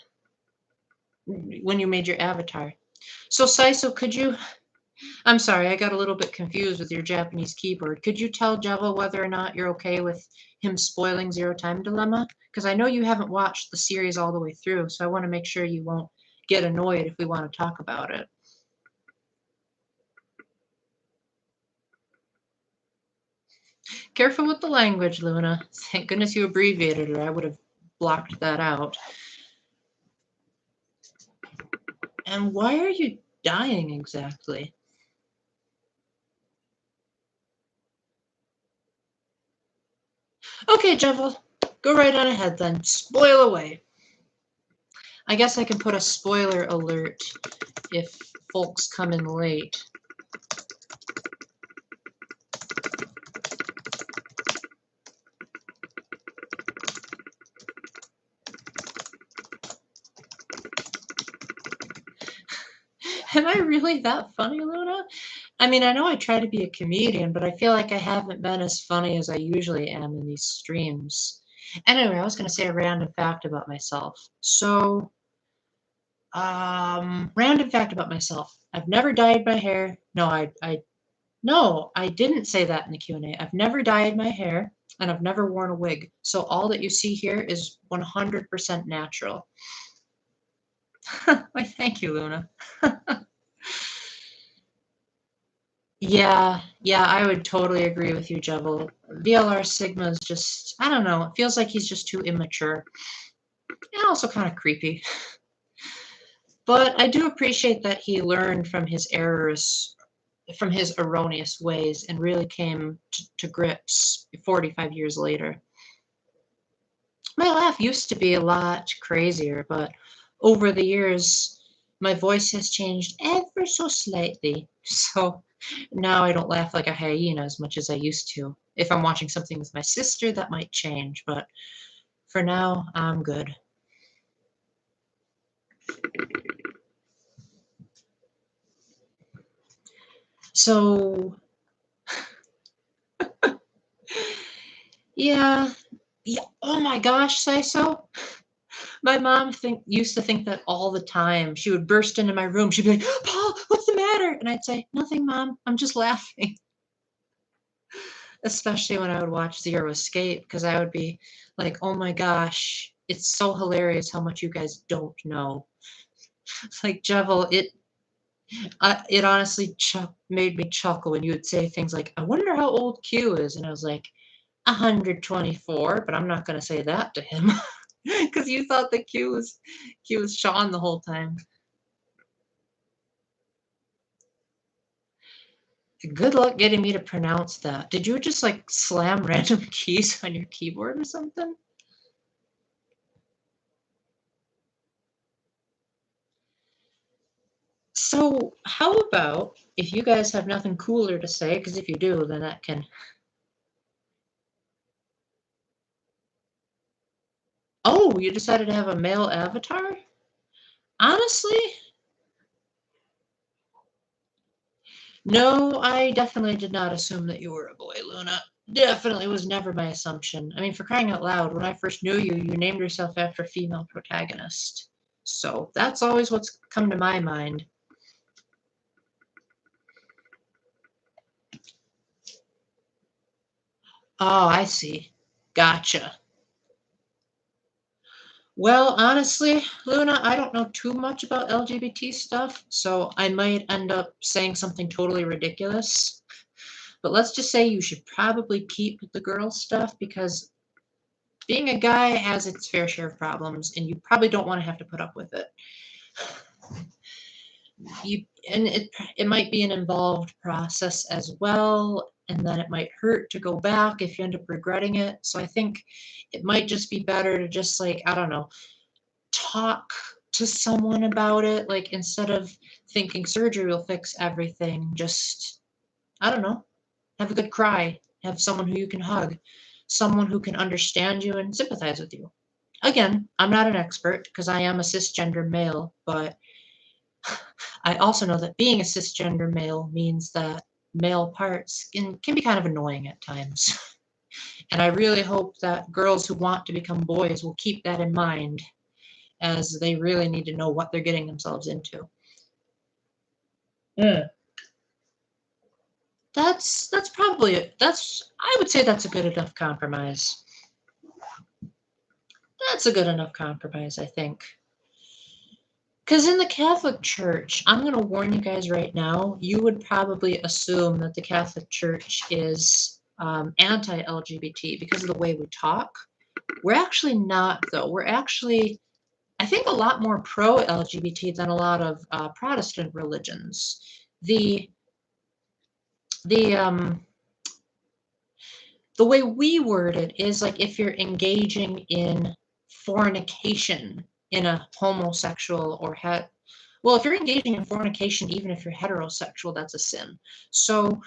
A: when you made your avatar. So Saiso, I'm sorry, I got a little bit confused with your Japanese keyboard. Could you tell Jeva whether or not you're okay with him spoiling Zero Time Dilemma? Because I know you haven't watched the series all the way through, so I want to make sure you won't get annoyed if we want to talk about it. Careful with the language, Luna. Thank goodness you abbreviated it. I would have blocked that out. And why are you dying exactly? Okay, Jeva, go right on ahead then. Spoil away. I guess I can put a spoiler alert if folks come in late. Am I really that funny, Luna? I mean, I know I try to be a comedian, but I feel like I haven't been as funny as I usually am in these streams. Anyway, I was going to say a random fact about myself. So, random fact about myself. I've never dyed my hair. No, I didn't say that in the Q&A. I've never dyed my hair, and I've never worn a wig. So all that you see here is 100% natural. Why, thank you, Luna. Yeah, I would totally agree with you, Jevil. VLR Sigma is just, I don't know, it feels like he's just too immature. And also kind of creepy. But I do appreciate that he learned from his errors from his erroneous ways and really came to grips 45 years later. My laugh used to be a lot crazier, but over the years, my voice has changed ever so slightly. So now I don't laugh like a hyena as much as I used to. If I'm watching something with my sister, that might change, but for now, I'm good. So, yeah. Yeah. Oh my gosh, Saiso. My mom used to think that all the time. She would burst into my room. She'd be like, Paul, what's the matter? And I'd say, nothing, Mom. I'm just laughing. Especially when I would watch Zero Escape, because I would be like, oh my gosh, it's so hilarious how much you guys don't know. It's like, Jevil, it honestly made me chuckle when you would say things like, I wonder how old Q is. And I was like, 124, but I'm not going to say that to him because you thought that Q was Sean the whole time. Good luck getting me to pronounce that. Did you just like slam random keys on your keyboard or something? So, how about if you guys have nothing cooler to say, because if you do, then that can. Oh, you decided to have a male avatar? Honestly, no, I definitely did not assume that you were a boy, Luna. Definitely was never my assumption. I mean, for crying out loud, when I first knew you, you named yourself after a female protagonist. So that's always what's come to my mind. Oh, I see. Gotcha. Well, honestly, Luna, I don't know too much about LGBT stuff, so I might end up saying something totally ridiculous. But let's just say you should probably keep the girl stuff because being a guy has its fair share of problems, and you probably don't want to have to put up with it. It might be an involved process as well, and then it might hurt to go back if you end up regretting it. So I think it might just be better to just like, I don't know, talk to someone about it, like instead of thinking surgery will fix everything, just I don't know, have a good cry, have someone who you can hug, someone who can understand you and sympathize with you. Again, I'm not an expert because I am a cisgender male, but I also know that being a cisgender male means that male parts can be kind of annoying at times. And I really hope that girls who want to become boys will keep that in mind as they really need to know what they're getting themselves into. Mm. That's probably it. I would say that's a good enough compromise. That's a good enough compromise, I think. Because in the Catholic Church, I'm going to warn you guys right now, you would probably assume that the Catholic Church is anti-LGBT because of the way we talk. We're actually not, though. We're actually, I think, a lot more pro-LGBT than a lot of Protestant religions. The the um, the way we word it is like if you're engaging in fornication in a homosexual or well, if you're engaging in fornication, even if you're heterosexual, that's a sin. So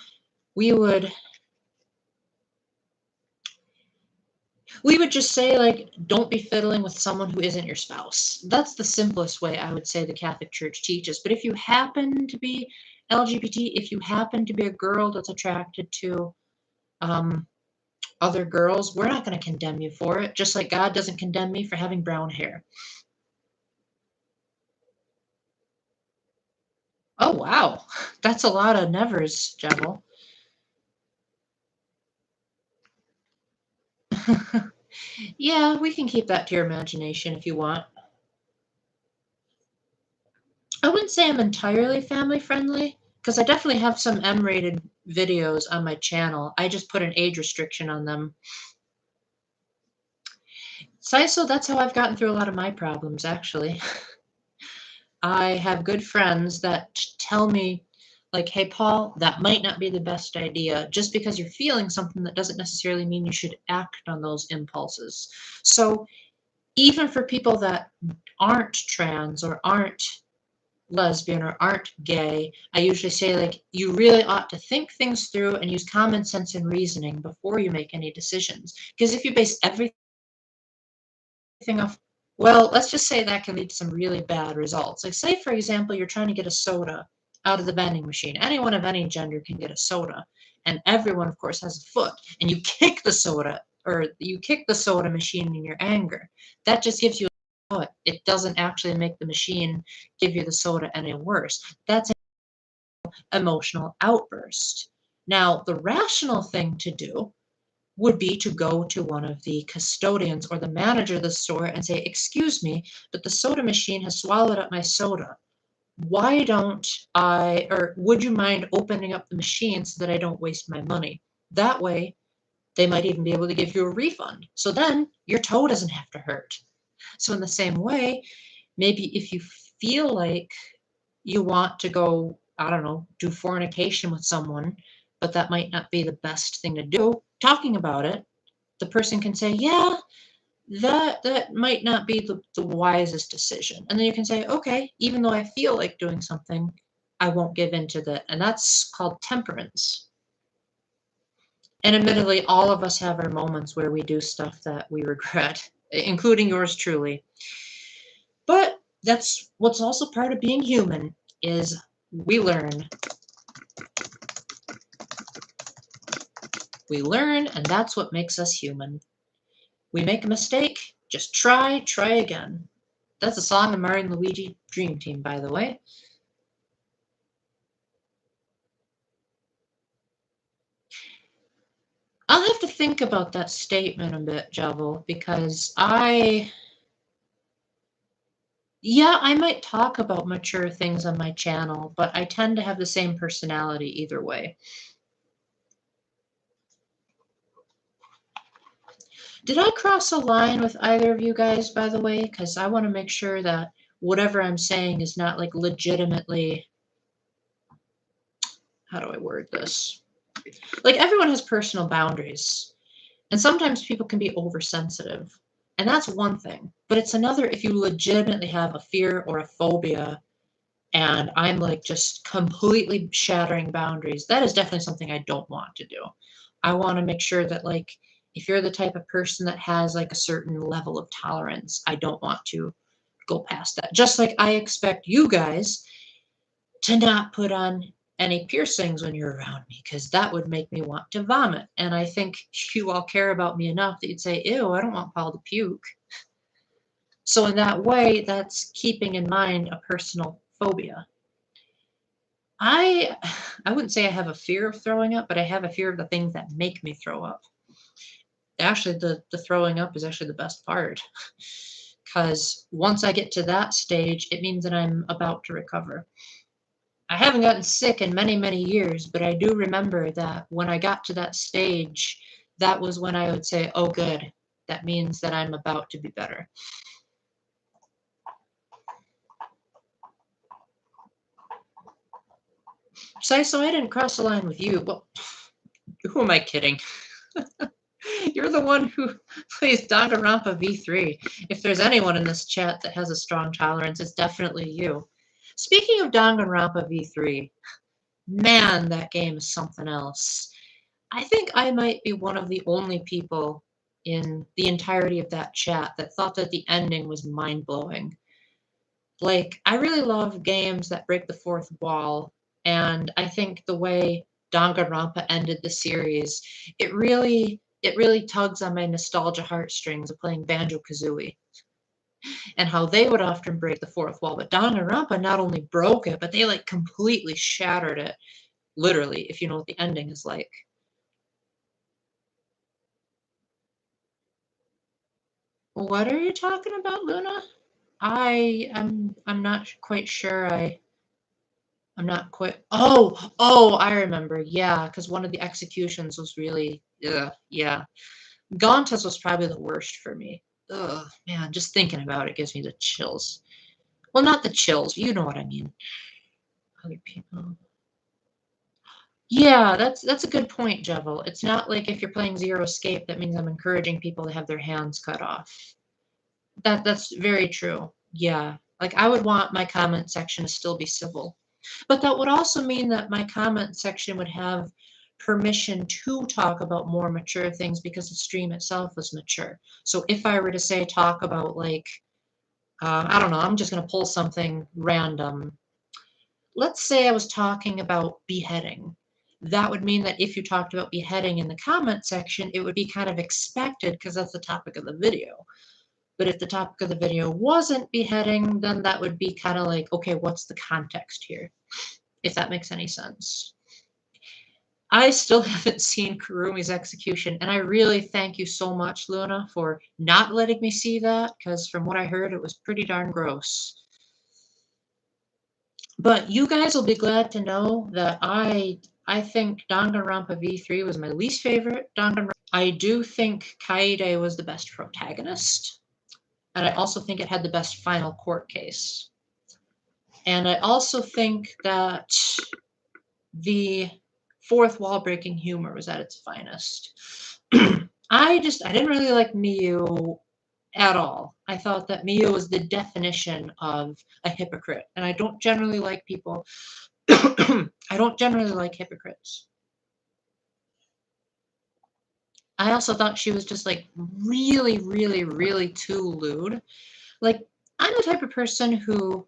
A: we would we would just say like don't be fiddling with someone who isn't your spouse. That's the simplest way I would say the Catholic Church teaches. But if you happen to be LGBT, if you happen to be a girl that's attracted to um, other girls, we're not going to condemn you for it, just like God doesn't condemn me for having brown hair. Oh, wow. That's a lot of nevers, Jevil. Yeah, we can keep that to your imagination if you want. I wouldn't say I'm entirely family friendly, because I definitely have some M-rated videos on my channel. I just put an age restriction on them. So that's how I've gotten through a lot of my problems, actually. I have good friends that tell me, Like, hey, Paul, that might not be the best idea. Just because you're feeling something, that doesn't necessarily mean you should act on those impulses. So even for people that aren't trans or aren't lesbian or aren't gay, I usually say, like, you really ought to think things through and use common sense and reasoning before you make any decisions. Because if you base everything off, well, let's just say that can lead to some really bad results. Like, say, for example, you're trying to get a soda out of the vending machine. Anyone of any gender can get a soda, and everyone, of course, has a foot, and you kick the soda, or you kick the soda machine in your anger. That just gives you a foot. It doesn't actually make the machine give you the soda any worse. That's an emotional outburst. Now, the rational thing to do would be to go to one of the custodians or the manager of the store and say, excuse me, but the soda machine has swallowed up my soda. Why don't I, or would you mind opening up the machine so that I don't waste my money? That way, they might even be able to give you a refund. So then your toe doesn't have to hurt. So in the same way, maybe if you feel like you want to go, I don't know, do fornication with someone, but that might not be the best thing to do, talking about it, the person can say, yeah, that might not be the wisest decision. And then you can say, okay, even though I feel like doing something, I won't give in to that. And that's called temperance. And admittedly, all of us have our moments where we do stuff that we regret, including yours truly. But that's what's also part of being human, is we learn. We learn, and that's what makes us human. We make a mistake, just try again. That's a song of Mario and Luigi Dream Team, by the way. I'll have to think about that statement a bit, Javel, because yeah, I might talk about mature things on my channel, but I tend to have the same personality either way. Did I cross a line with either of you guys, by the way? Because I want to make sure that whatever I'm saying is not like legitimately, how do I word this? Like, everyone has personal boundaries, and sometimes people can be oversensitive. And that's one thing. But it's another if you legitimately have a fear or a phobia and I'm like just completely shattering boundaries. That is definitely something I don't want to do. I want to make sure that, like, if you're the type of person that has like a certain level of tolerance, I don't want to go past that. Just like I expect you guys to not put on any piercings when you're around me, because that would make me want to vomit. And I think you all care about me enough that you'd say, ew, I don't want Paul to puke. So in that way, that's keeping in mind a personal phobia. I I wouldn't say I have a fear of throwing up, but I have a fear of the things that make me throw up. Actually, the throwing up is actually the best part, because once I get to that stage, it means that I'm about to recover. I haven't gotten sick in many, many years, but I do remember that when I got to that stage, that was when I would say, oh, good, that means that I'm about to be better. So I didn't cross the line with you. Well, who am I kidding? You're the one who plays Danganronpa V3. If there's anyone in this chat that has a strong tolerance, it's definitely you. Speaking of Danganronpa V3, man, that game is something else. I think I might be one of the only people in the entirety of that chat that thought that the ending was mind-blowing. Like, I really love games that break the fourth wall, and I think the way Danganronpa ended the series, it really tugs on my nostalgia heartstrings of playing Banjo-Kazooie and how they would often break the fourth wall. But Danganronpa not only broke it, but they like completely shattered it, literally, if you know what the ending is like. What are you talking about, Luna? I'm not quite sure. I'm not quite. Oh, I remember. Yeah, because one of the executions was really. Ugh, yeah. Gaunta's was probably the worst for me. Ugh, man, just thinking about it gives me the chills. Well, not the chills, you know what I mean. Other people. Yeah, that's a good point, Jevil. It's not like if you're playing Zero Escape, that means I'm encouraging people to have their hands cut off. That's very true. Yeah. Like I would want my comment section to still be civil. But that would also mean that my comment section would have permission to talk about more mature things because the stream itself was mature. So if I were to say talk about like I don't know, I'm just going to pull something random. Let's say I was talking about beheading. That would mean that if you talked about beheading in the comment section, it would be kind of expected because that's the topic of the video. But if the topic of the video wasn't beheading, then that would be kind of like, okay, what's the context here? If that makes any sense. I still haven't seen Kurumi's execution, and I really thank you so much, Luna, for not letting me see that, because from what I heard, it was pretty darn gross. But you guys will be glad to know that I think Danganronpa V3 was my least favorite Danganronpa. I do think Kaede was the best protagonist, and I also think it had the best final court case. And I also think that the fourth wall breaking humor was at its finest. I didn't really like Miyu at all. I thought that Miyu was the definition of a hypocrite, and I don't generally like people. I don't generally like hypocrites. I also thought she was just like really, really, really too lewd. Like, I'm the type of person who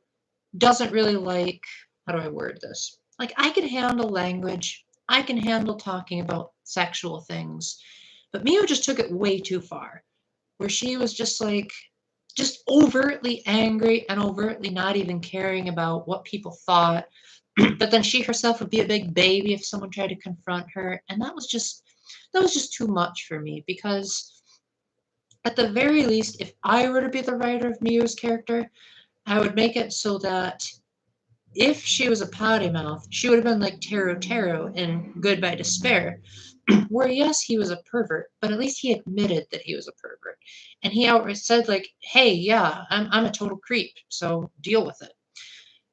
A: doesn't really like, how do I word this? Like, I can handle language, I can handle talking about sexual things, but Miyu just took it way too far, where she was just like, just overtly angry and overtly not even caring about what people thought. But then she herself would be a big baby if someone tried to confront her, and that was just too much for me because at the very least, if I were to be the writer of Miyu's character, I would make it so that if she was a potty mouth, she would have been like Taro Taro in Goodbye Despair, where yes, he was a pervert, but at least he admitted that he was a pervert. And he outright said, like, hey, yeah, I'm a total creep, so deal with it.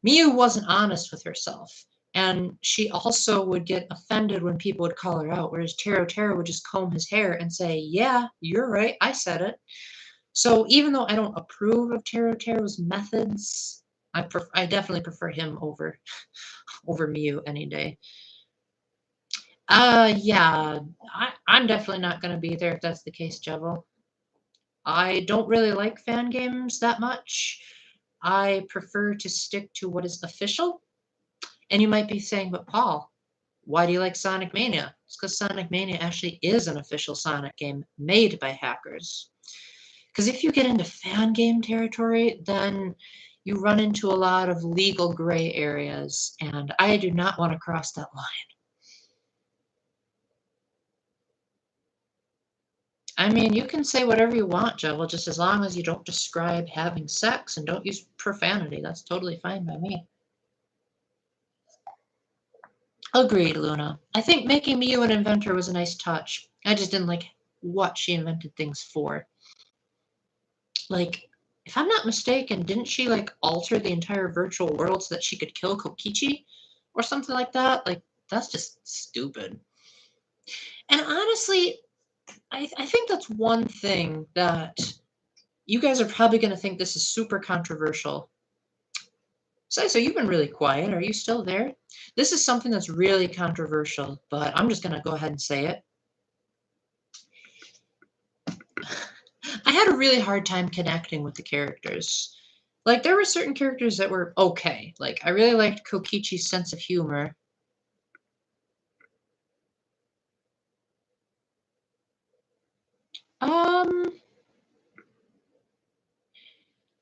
A: Miyu wasn't honest with herself. And she also would get offended when people would call her out, whereas Taro Taro would just comb his hair and say, yeah, you're right, I said it. So even though I don't approve of Taro Taro's methods, I definitely prefer him over Miyu any day. Yeah, I'm definitely not going to be there if that's the case, Jevil. I don't really like fan games that much. I prefer to stick to what is official. And you might be saying, but Paul, why do you like Sonic Mania? It's because Sonic Mania actually is an official Sonic game made by hackers. Because if you get into fan game territory, then you run into a lot of legal gray areas, and I do not want to cross that line. I mean, you can say whatever you want, Jevil, just as long as you don't describe having sex and don't use profanity. That's totally fine by me. Agreed, Luna. I think making Miyu an inventor was a nice touch. I just didn't like what she invented things for. Like, if I'm not mistaken, didn't she like alter the entire virtual world so that she could kill Kokichi or something like that? Like, that's just stupid. And honestly, I think that's one thing that you guys are probably going to think this is super controversial. So you've been really quiet. Are you still there? This is something that's really controversial, but I'm just going to go ahead and say it. I had a really hard time connecting with the characters. Like, there were certain characters that were okay. Like, I really liked Kokichi's sense of humor.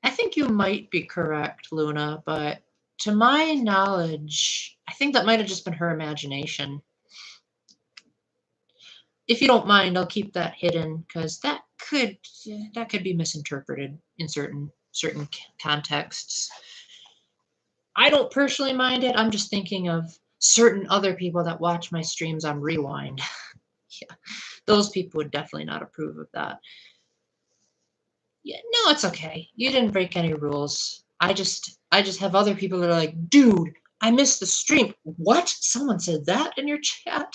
A: I think you might be correct, Luna, but to my knowledge, I think that might have just been her imagination. If you don't mind, I'll keep that hidden because that could be misinterpreted in certain contexts. I don't personally mind it. I'm just thinking of certain other people that watch my streams on Rewind. Yeah, those people would definitely not approve of that. Yeah, no, it's okay. You didn't break any rules. I just have other people that are like, dude, I missed the stream. What? Someone said that in your chat?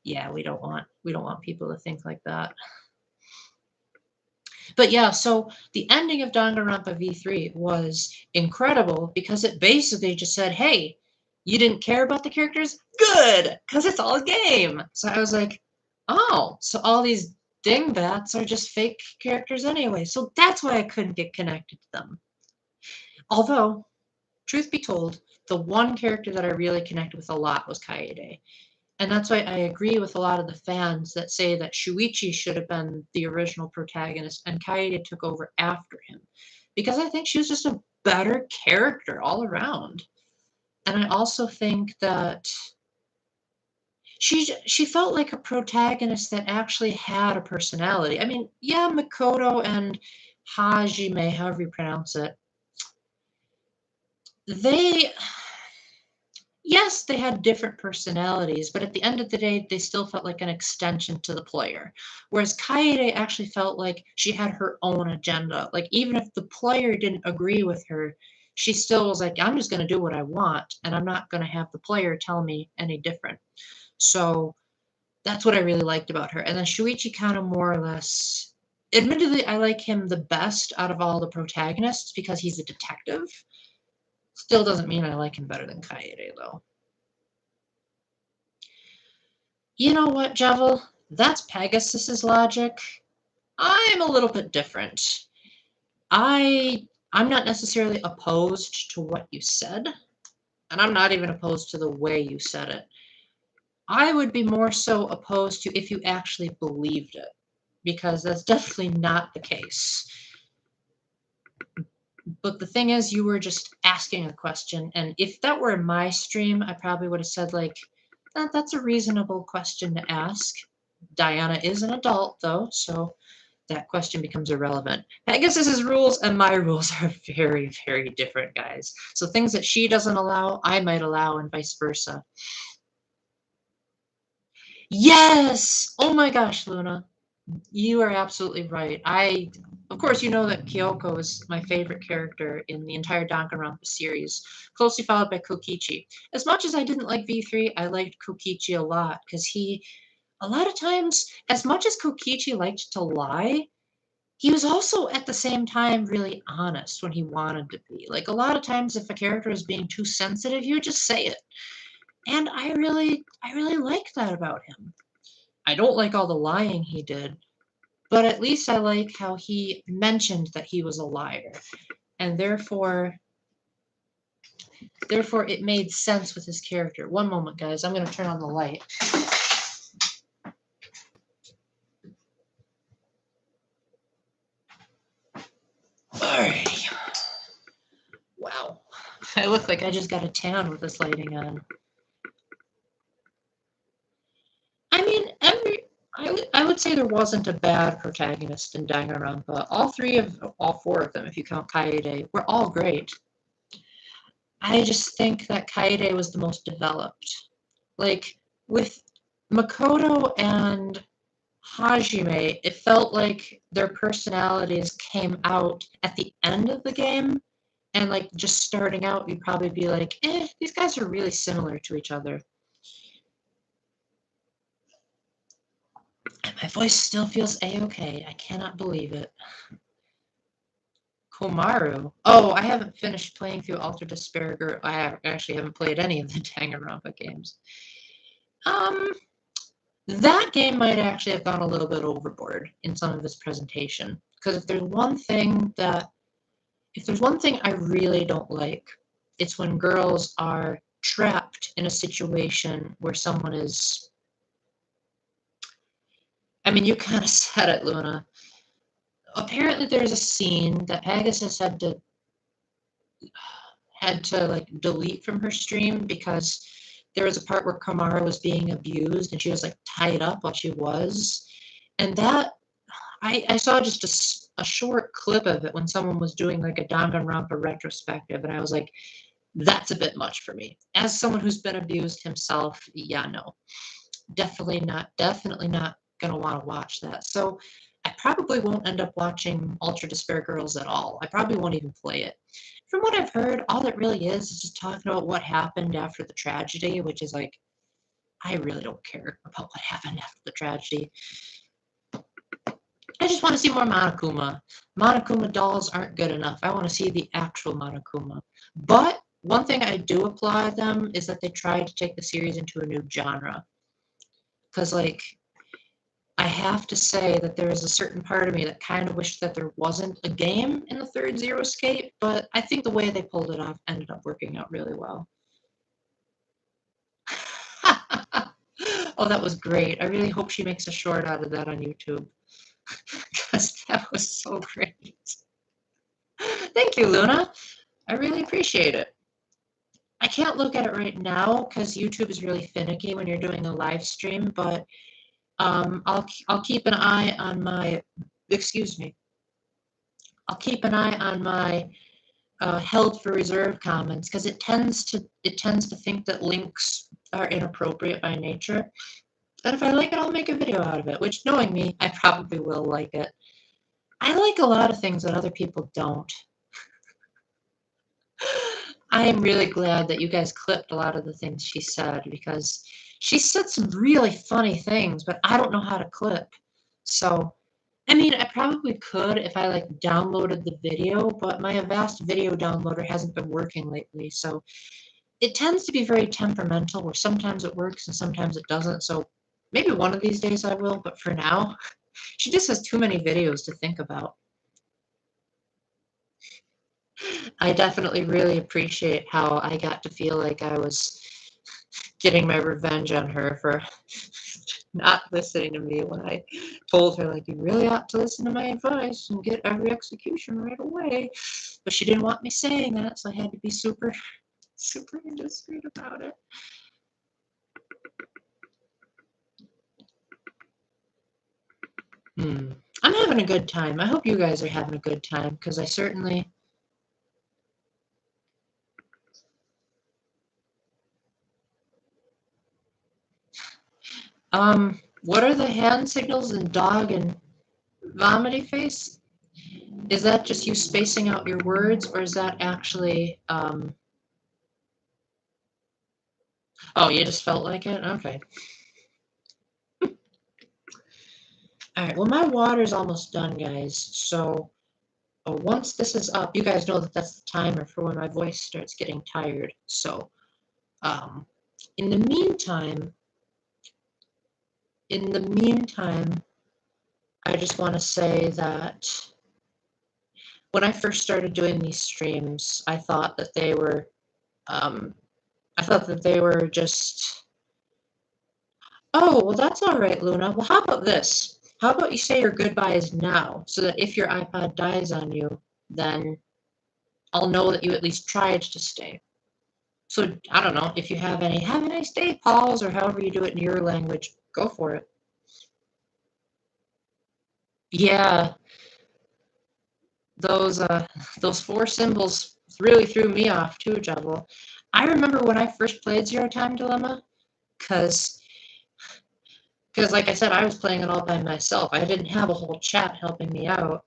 A: Yeah, we don't want people to think like that. But yeah, so the ending of Danganronpa V3 was incredible because it basically just said, hey, you didn't care about the characters? Good, because it's all a game. So I was like, oh, so all these dingbats are just fake characters anyway. So that's why I couldn't get connected to them. Although, truth be told, the one character that I really connected with a lot was Kaede. And that's why I agree with a lot of the fans that say that Shuichi should have been the original protagonist and Kaede took over after him. Because I think she was just a better character all around. And I also think that she felt like a protagonist that actually had a personality. I mean, yeah, Makoto and Hajime, however you pronounce it, they yes, they had different personalities, but at the end of the day, they still felt like an extension to the player. Whereas Kaede actually felt like she had her own agenda. Like, even if the player didn't agree with her, she still was like, I'm just going to do what I want, and I'm not going to have the player tell me any different. So that's what I really liked about her. And then Shuichi kind of more or less, admittedly, I like him the best out of all the protagonists because he's a detective. Still doesn't mean I like him better than Kaede, though. You know what, Javel? That's Pegasus's logic. I'm a little bit different. I'm not necessarily opposed to what you said, and I'm not even opposed to the way you said it. I would be more so opposed to if you actually believed it, because that's definitely not the case. But the thing is, you were just asking a question, and if that were my stream, I probably would have said, like, that's a reasonable question to ask. Diana is an adult, though, so that question becomes irrelevant. Pegasus's rules and my rules are very, very different, guys. So things that she doesn't allow, I might allow, and vice versa. Yes! Oh my gosh, Luna. You are absolutely right. Of course, you know that Kyoko is my favorite character in the entire Danganronpa series, closely followed by Kokichi. As much as I didn't like V3, I liked Kokichi a lot because a lot of times, as much as Kokichi liked to lie, he was also at the same time really honest when he wanted to be. Like, a lot of times, if a character is being too sensitive, he would just say it. And I really like that about him. I don't like all the lying he did, but at least I like how he mentioned that he was a liar. And therefore it made sense with his character. One moment, guys. I'm going to turn on the light. Alrighty. Wow. I look like I just got a tan with this lighting on. I mean, I would say there wasn't a bad protagonist in Danganronpa. All four of them, if you count Kaede, were all great. I just think that Kaede was the most developed. Like, with Makoto and Hajime, it felt like their personalities came out at the end of the game. And, like, just starting out, you'd probably be like, these guys are really similar to each other. My voice still feels a-okay. I cannot believe it. Komaru. Oh, I haven't finished playing through Alter Despair. I actually haven't played any of the Danganronpa games. That game might actually have gone a little bit overboard in some of its presentation. Because if there's one thing I really don't like, it's when girls are trapped in a situation where someone is. I mean, you kind of said it, Luna. Apparently, there's a scene that Pegasus had to like delete from her stream because there was a part where Kamara was being abused and she was like tied up while she was, and that I saw just a short clip of it when someone was doing like a Danganronpa retrospective, and I was like, that's a bit much for me. As someone who's been abused himself, yeah, no, definitely not gonna want to watch that. So I probably won't end up watching Ultra Despair Girls at all. I probably won't even play it. From what I've heard, all it really is just talking about what happened after the tragedy, which is like, I really don't care about what happened after the tragedy. I just want to see more Monokuma. Monokuma dolls aren't good enough. I want to see the actual Monokuma. But one thing I do applaud them is that they tried to take the series into a new genre. Because, like, I have to say that there is a certain part of me that kind of wished that there wasn't a game in the third Zero Escape, but I think the way they pulled it off ended up working out really well. Oh, that was great. I really hope she makes a short out of that on YouTube. Because that was so great. Thank you, Luna. I really appreciate it. I can't look at it right now because YouTube is really finicky when you're doing a live stream, but I'll keep an eye on my, excuse me, I'll keep an eye on my held for reserve comments because it tends to think that links are inappropriate by nature. And if I like it, I'll make a video out of it, which, knowing me, I probably will like it. I like a lot of things that other people don't. I am really glad that you guys clipped a lot of the things she said because she said some really funny things, but I don't know how to clip. So, I mean, I probably could if I like downloaded the video, but my Avast video downloader hasn't been working lately. So it tends to be very temperamental where sometimes it works and sometimes it doesn't. So maybe one of these days I will, but for now, she just has too many videos to think about. I definitely really appreciate how I got to feel like I was getting my revenge on her for not listening to me when I told her, like, you really ought to listen to my advice and get every execution right away. But she didn't want me saying that, so I had to be super, super indiscreet about it. I'm having a good time. I hope you guys are having a good time, because I certainly... What are the hand signals in dog and vomity face? Is that just you spacing out your words, or is that actually, oh, you just felt like it? Okay. All right, well, my water's almost done, guys. So once this is up, you guys know that that's the timer for when my voice starts getting tired. So in the meantime, I just want to say that when I first started doing these streams, I thought that they were just, oh, well, that's all right, Luna. Well, how about this? How about you say your goodbyes now, so that if your iPod dies on you, then I'll know that you at least tried to stay. So, I don't know, if you have a nice day, Pauls, or however you do it in your language, go for it. Yeah, those 4 symbols really threw me off too, Jubble. I remember when I first played Zero Time Dilemma, because like I said, I was playing it all by myself. I didn't have a whole chat helping me out.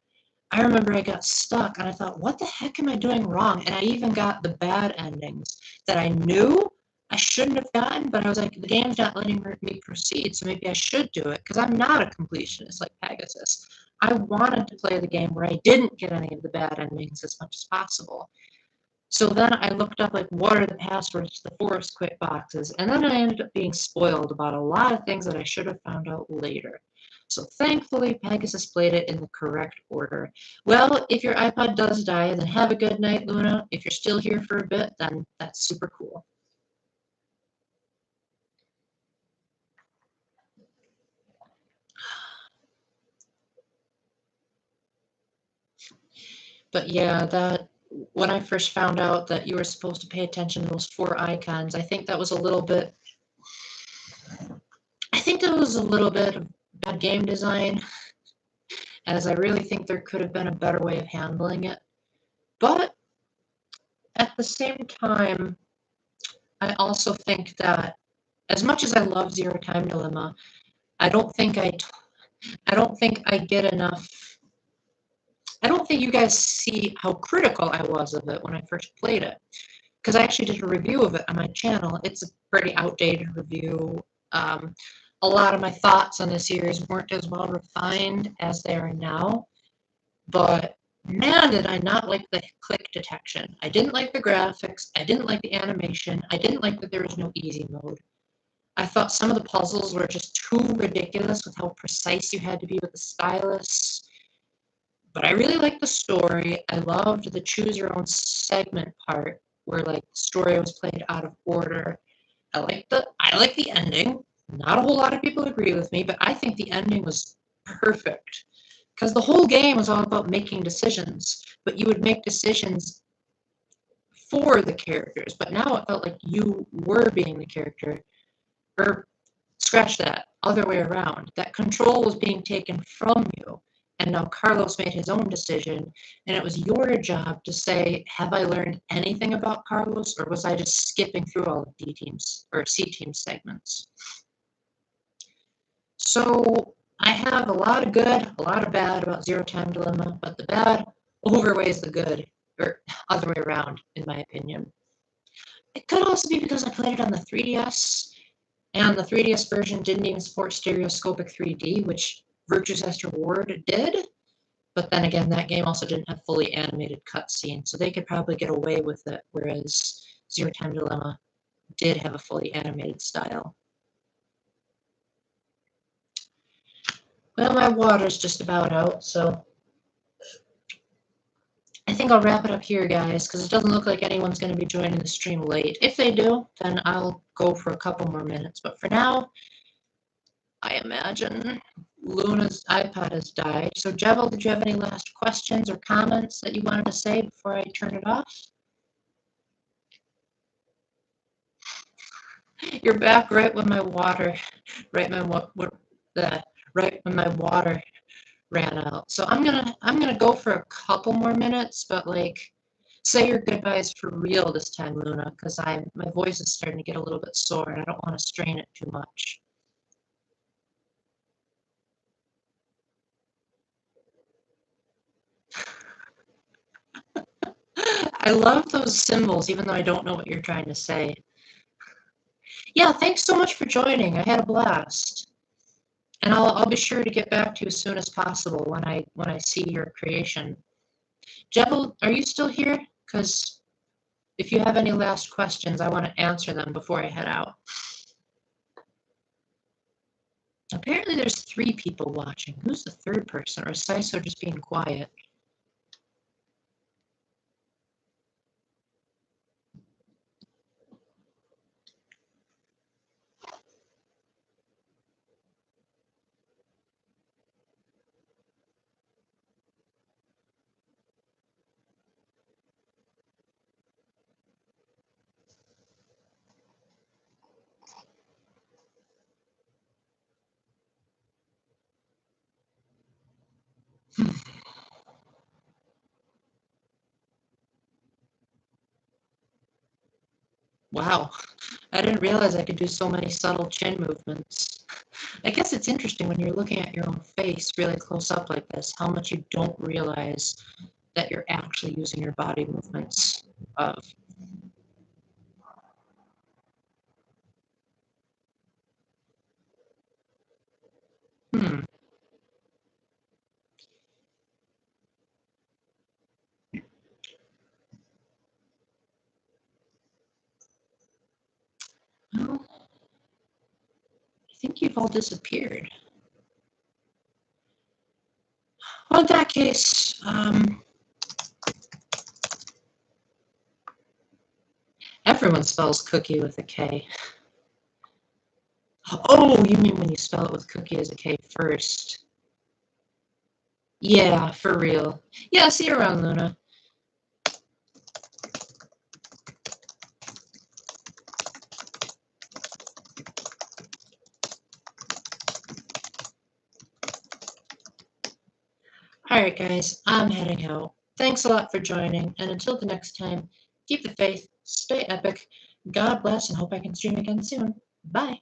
A: I remember I got stuck and I thought, what the heck am I doing wrong? And I even got the bad endings that I knew I shouldn't have gotten, but I was like, the game's not letting me proceed, so maybe I should do it, because I'm not a completionist like Pegasus. I wanted to play the game where I didn't get any of the bad endings as much as possible. So then I looked up, like, what are the passwords to the Forest Quit boxes, and then I ended up being spoiled about a lot of things that I should have found out later. So thankfully, Pegasus played it in the correct order. Well, if your iPod does die, then have a good night, Luna. If you're still here for a bit, then that's super cool. But yeah, when I first found out that you were supposed to pay attention to those 4 icons, I think that was a little bit of bad game design, as I really think there could have been a better way of handling it. But at the same time, I also think that as much as I love Zero Time Dilemma, I don't think I don't think I get enough. I don't think you guys see how critical I was of it when I first played it. Because I actually did a review of it on my channel. It's a pretty outdated review. A lot of my thoughts on the series weren't as well refined as they are now. But man, did I not like the click detection. I didn't like the graphics. I didn't like the animation. I didn't like that there was no easy mode. I thought some of the puzzles were just too ridiculous with how precise you had to be with the stylus. But I really liked the story. I loved the choose your own segment part where like the story was played out of order. I like the ending. Not a whole lot of people agree with me, but I think the ending was perfect. Because the whole game was all about making decisions, but you would make decisions for the characters. But now it felt like you were being the character. Or scratch that, other way around. That control was being taken from you. And now Carlos made his own decision, and it was your job to say, have I learned anything about Carlos, or was I just skipping through all of D teams or C team segments? So I have a lot of good, a lot of bad about Zero Time Dilemma, but the bad overweighs the good, or other way around, in my opinion. It could also be because I played it on the 3DS, and the 3DS version didn't even support stereoscopic 3D, which Virtue's Esther Ward did. But then again, that game also didn't have fully animated cutscenes, so they could probably get away with it, whereas Zero Time Dilemma did have a fully animated style. Well, my water's just about out, so I think I'll wrap it up here, guys, because it doesn't look like anyone's going to be joining the stream late. If they do, then I'll go for a couple more minutes. But for now, I imagine Luna's iPad has died. So, Jebel, did you have any last questions or comments that you wanted to say before I turn it off? You're back right when my water, right when my water ran out. So I'm gonna go for a couple more minutes, but like, say your goodbyes for real this time, Luna, because my voice is starting to get a little bit sore, and I don't want to strain it too much. I love those symbols, even though I don't know what you're trying to say. Yeah, thanks so much for joining. I had a blast. And I'll be sure to get back to you as soon as possible when I see your creation. Jebel, are you still here? Because if you have any last questions, I want to answer them before I head out. Apparently there's 3 people watching. Who's the third person? Or is Saiso just being quiet? Wow, I didn't realize I could do so many subtle chin movements. I guess it's interesting when you're looking at your own face really close up like this, how much you don't realize that you're actually using your body movements of. Hmm. Well, I think you've all disappeared. Well, in that case, everyone spells cookie with a K. Oh, you mean when you spell it with cookie as a K first? Yeah, for real. Yeah, see you around, Luna. Alright, guys, I'm heading out. Thanks a lot for joining, and until the next time, keep the faith, stay epic, God bless, and hope I can stream again soon. Bye.